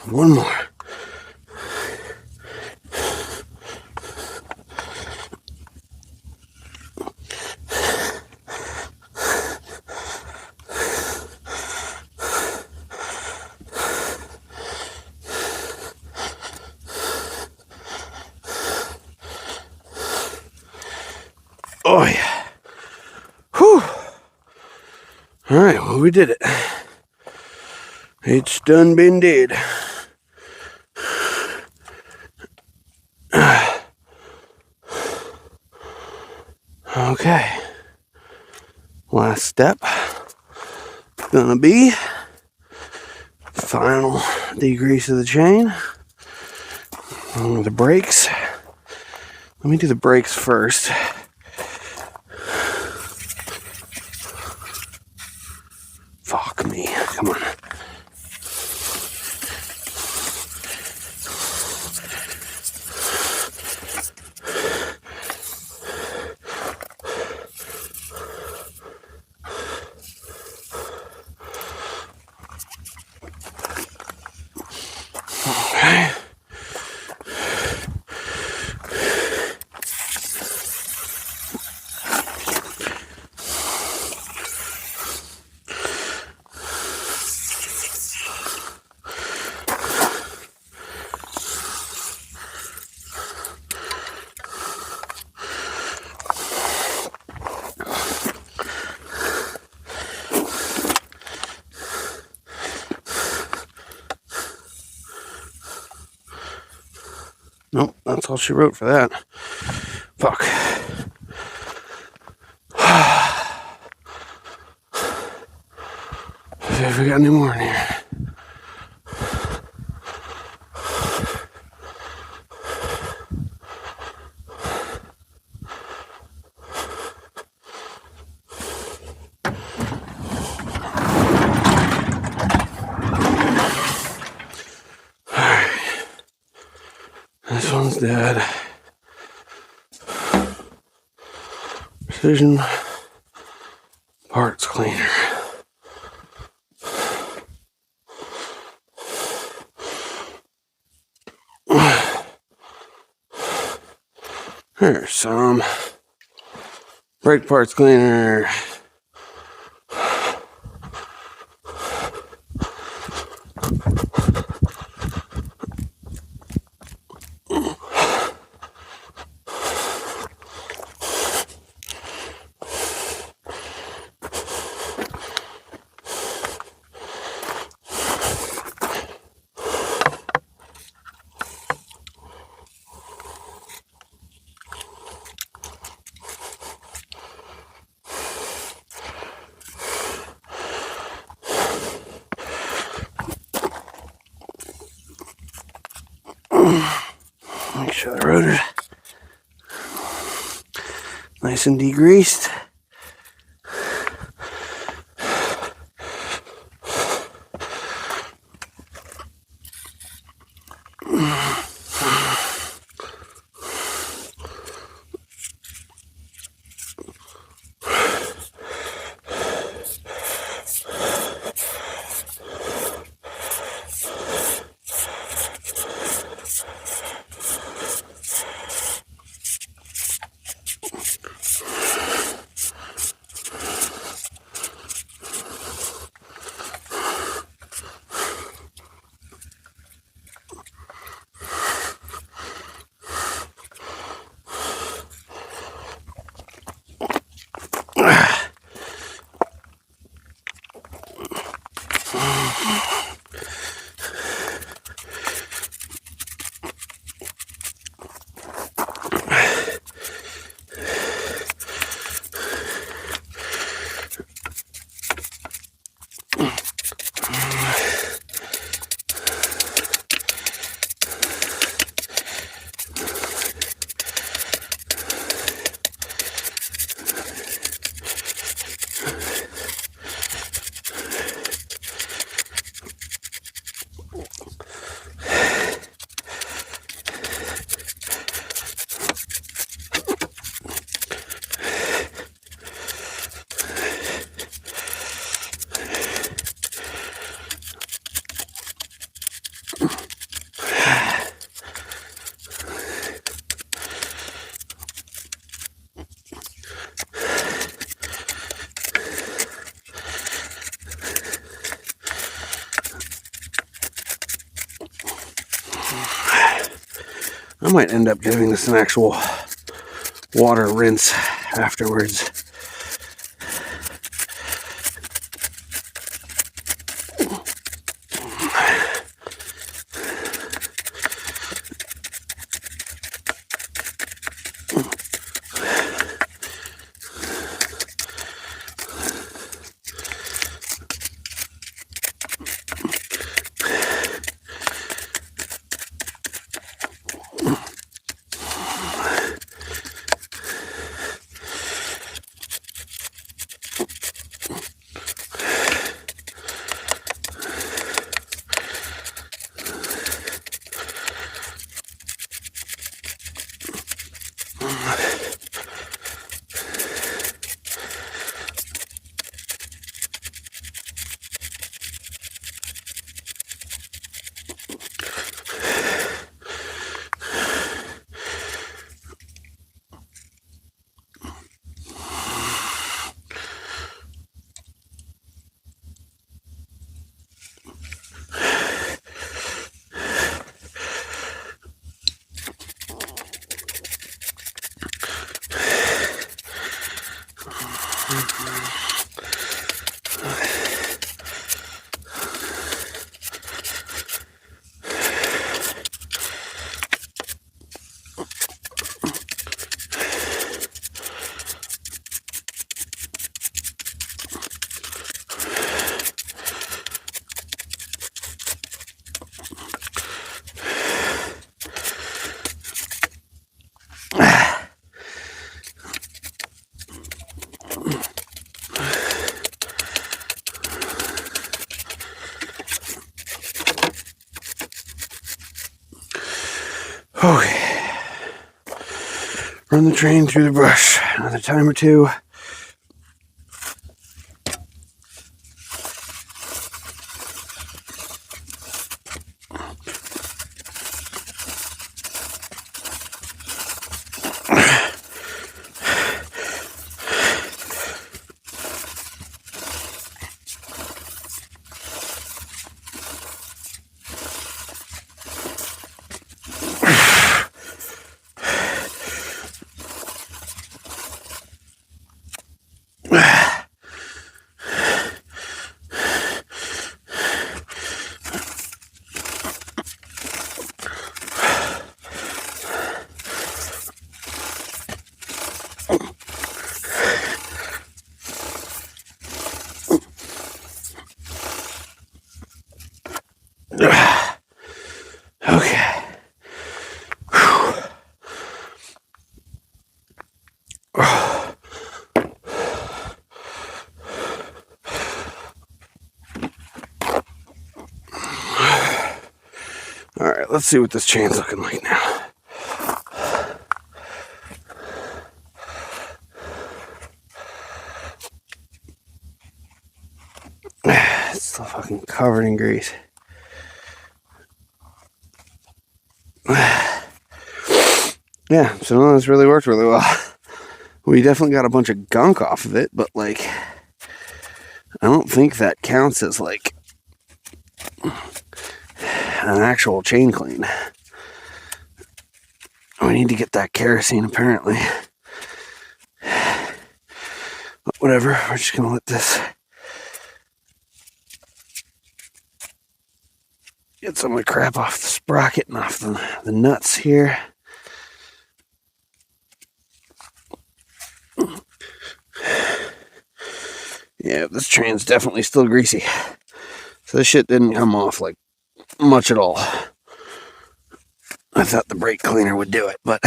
One more. Oh yeah. Whew. All right, well, we did it. It's done been did. Okay. Last step gonna be final degrease of the chain. The brakes. Let me do the brakes first. Fuck me. Come on. Okay. Nope, that's all she wrote for that. Fuck. See if we got any more in here. Alright. This one's dead. Precision parts cleaner. There's some brake parts cleaner. Make sure the rotor's nice and degreased. I might end up giving this an actual water rinse afterwards. Okay. Run the train through the brush another time or two. Okay. All right, let's see what this chain's looking like now. It's still fucking covered in grease. Yeah, so this really worked really well. We definitely got a bunch of gunk off of it, but like, I don't think that counts as like an actual chain clean. We need to get that kerosene apparently. But whatever, we're just gonna let this get some of the crap off the sprocket and off the nuts here. Yeah, this train's definitely still greasy. So this shit didn't come off like much at all. I thought the brake cleaner would do it, but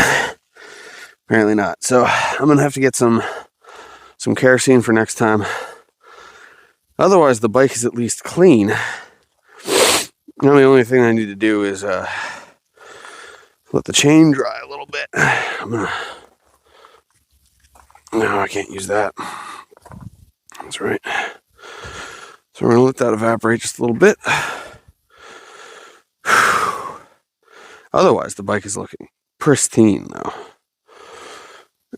apparently not. So I'm gonna have to get some kerosene for next time. Otherwise, the bike is at least clean. Now the only thing I need to do is let the chain dry a little bit. No, I can't use that. That's right. So we're gonna let that evaporate just a little bit. Otherwise, the bike is looking pristine though.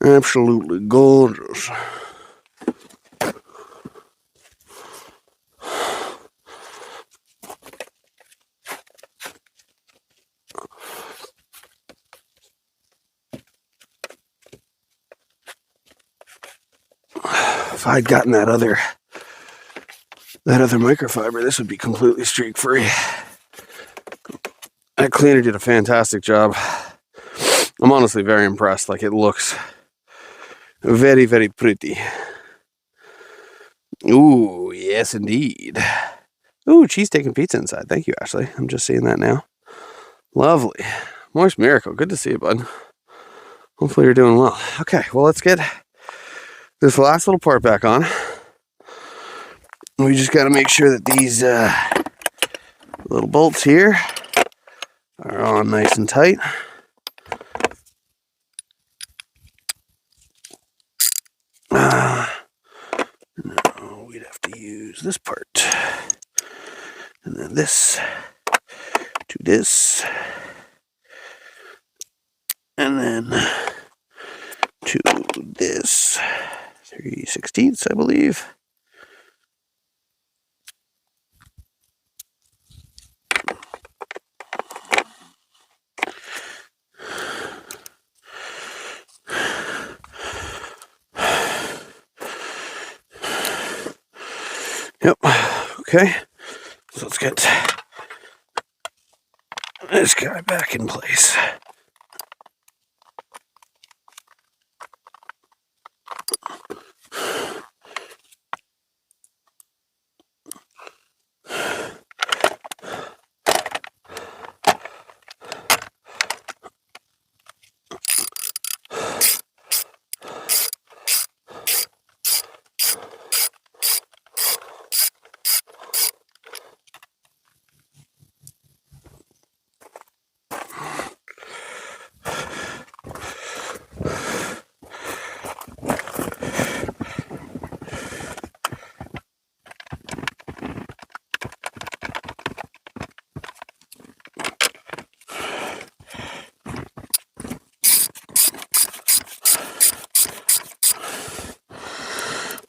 Absolutely gorgeous. if I'd gotten that other microfiber, this would be completely streak free. That cleaner did a fantastic job. I'm honestly very impressed. Like, it looks very, very pretty. Ooh, yes indeed. Ooh, cheese-taking pizza inside. Thank you, Ashley. I'm just seeing that now. Lovely. Moist Miracle. Good to see you, bud. Hopefully you're doing well. Okay, well, let's get this last little part back on. We just got to make sure that these little bolts here are on nice and tight. No, we'd have to use this part. And then this to this. And then to this. 3/16, I believe. Yep. Okay. So let's get this guy back in place.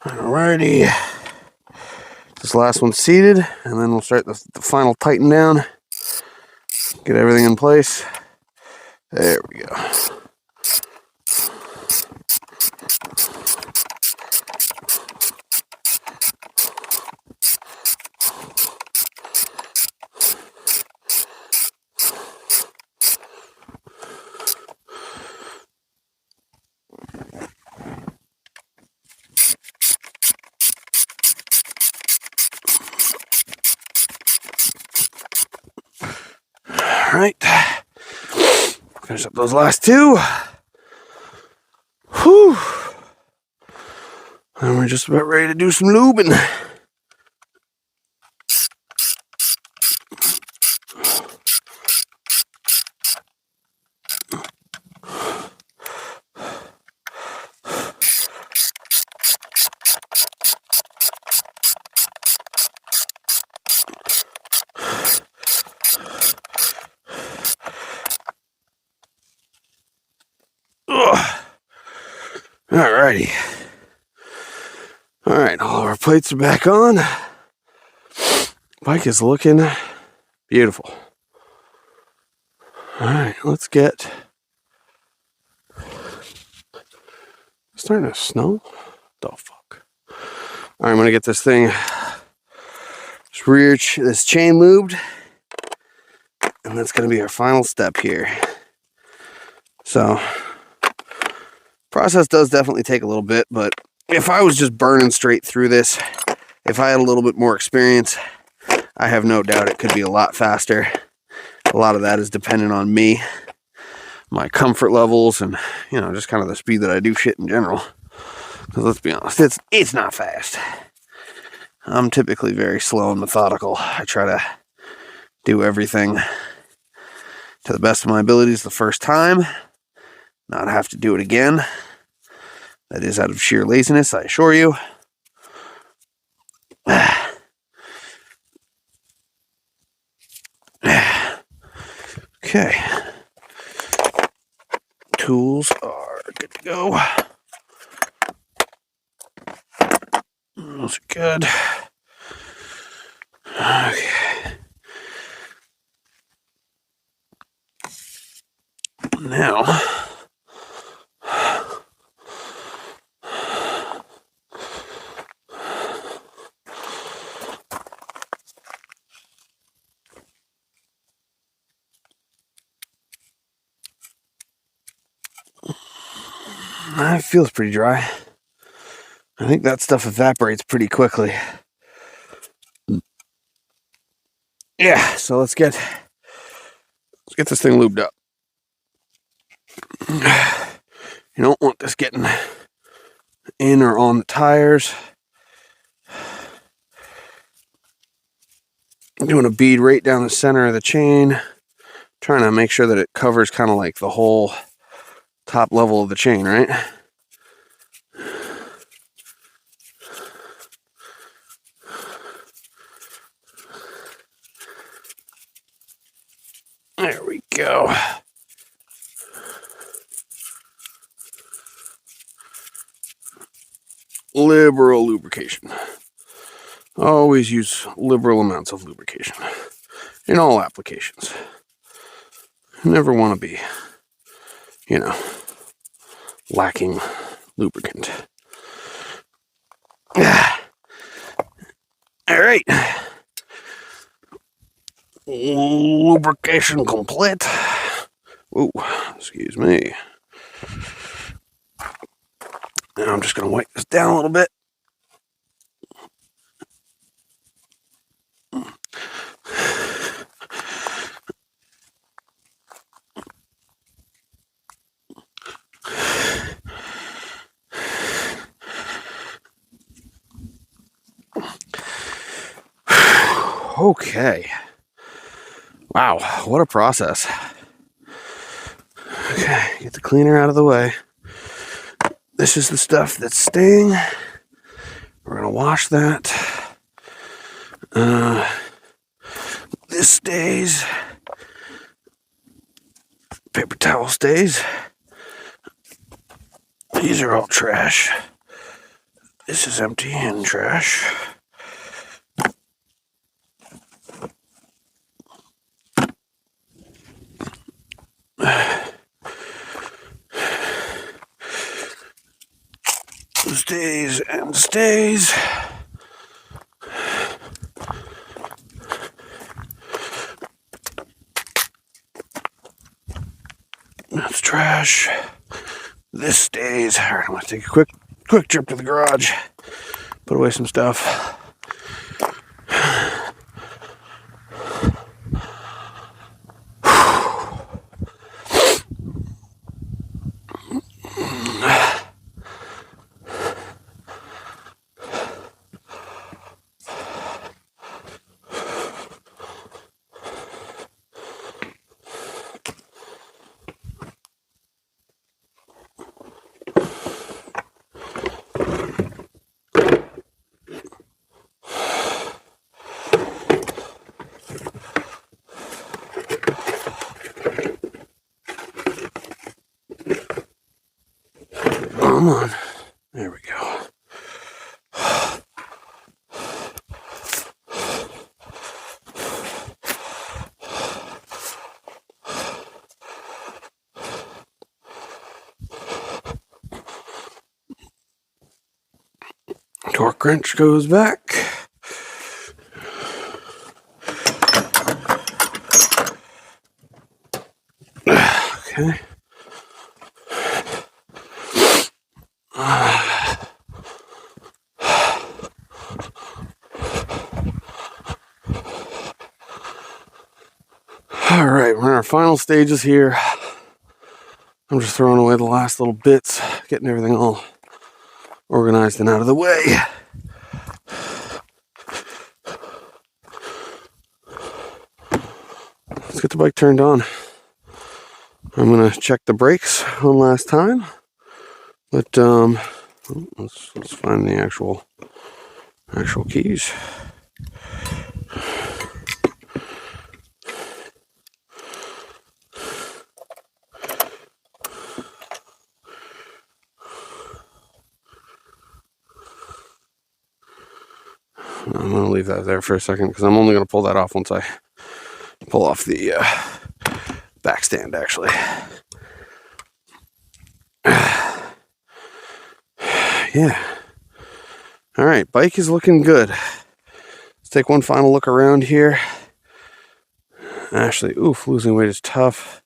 Alrighty. This last one's seated, and then we'll start the final tighten down. Get everything in place. There we go. All right, finish up those last two. Whew. And we're just about ready to do some lubing. Alrighty. Alright, all of our plates are back on. Bike is looking beautiful. Alright, let's get... It's starting to snow? The fuck? Alright, I'm gonna get this thing, this chain lubed. And that's gonna be our final step here. So... process does definitely take a little bit, but if I was just burning straight through this, if I had a little bit more experience, I have no doubt it could be a lot faster. A lot of that is dependent on me, my comfort levels, and, you know, just kind of the speed that I do shit in general. Because let's be honest, it's not fast. I'm typically very slow and methodical. I try to do everything to the best of my abilities the first time, not have to do it again. That is out of sheer laziness, I assure you. Okay. Tools are good to go. Those are good. Okay. Now, It feels pretty dry. I think that stuff evaporates pretty quickly. Yeah, so let's get this thing lubed up. You don't want this getting in or on the tires. I'm doing a bead right down the center of the chain, trying to make sure that it covers kind of like the whole top level of the chain, right? There we go. Liberal lubrication. Always use liberal amounts of lubrication in all applications. You never want to be, lacking lubricant. All right. Lubrication complete. Ooh, excuse me. Now I'm just going to wipe this down a little bit. Okay. Wow, what a process. Okay, get the cleaner out of the way. This is the stuff that's staying. We're going to wash that. This stays. Paper towel stays. These are all trash. This is empty and trash. Stays and stays. That's trash. This stays. All right, I'm gonna take a quick trip to the garage. Put away some stuff. Come on. There we go. Torque wrench goes back. Okay. All right, we're in our final stages here. I'm just throwing away the last little bits, getting everything all organized and out of the way. Let's get the bike turned on. I'm gonna check the brakes one last time, but let's find the actual keys. I'm going to leave that there for a second because I'm only going to pull that off once I pull off the back stand, actually. Yeah. All right, bike is looking good. Let's take one final look around here. Actually, oof, losing weight is tough.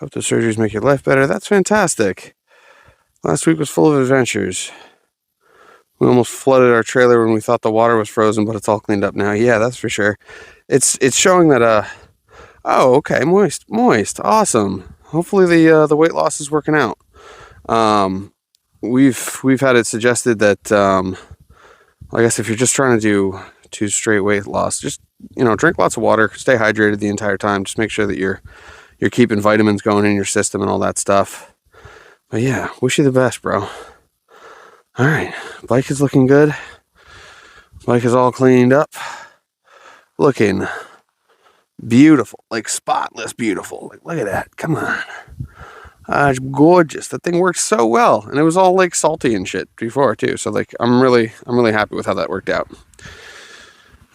Hope the surgeries make your life better. That's fantastic. Last week was full of adventures. We almost flooded our trailer when we thought the water was frozen, but it's all cleaned up now. Yeah, that's for sure. It's showing that oh, okay, moist, awesome. Hopefully the weight loss is working out. We've had it suggested that I guess if you're just trying to do 2 straight weight loss, just drink lots of water, stay hydrated the entire time. Just make sure that you're keeping vitamins going in your system and all that stuff. But yeah, wish you the best, bro. All right, bike is looking good. Bike is all cleaned up, looking beautiful, like spotless beautiful. Like, look at that, come on. It's gorgeous. That thing works so well, and it was all like salty and shit before too. So like, I'm really happy with how that worked out.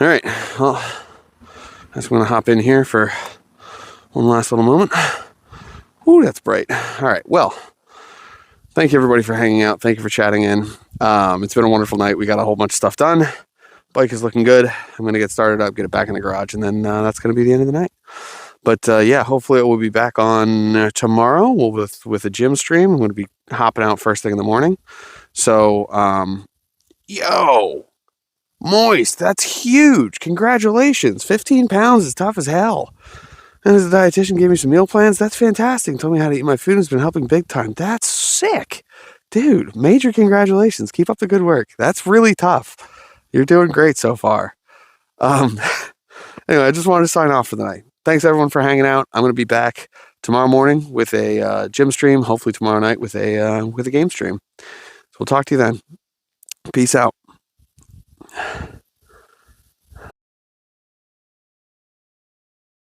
All right, well, I just want to hop in here for one last little moment. Ooh, that's bright. All right, well, thank you everybody for hanging out. Thank you for chatting in. It's been a wonderful night. We got a whole bunch of stuff done. Bike is looking good. I'm gonna get started up, get it back in the garage, and then that's gonna be the end of the night. But yeah, hopefully it will be back on tomorrow with a gym stream. I'm going to be hopping out first thing in the morning. So, yo, Moist, that's huge. Congratulations. 15 pounds is tough as hell. And as a dietitian gave me some meal plans, that's fantastic. Told me how to eat my food and has been helping big time. That's sick. Dude, major congratulations. Keep up the good work. That's really tough. You're doing great so far. Anyway, I just wanted to sign off for the night. Thanks everyone for hanging out. I'm going to be back tomorrow morning with a gym stream. Hopefully tomorrow night with a game stream. So we'll talk to you then. Peace out.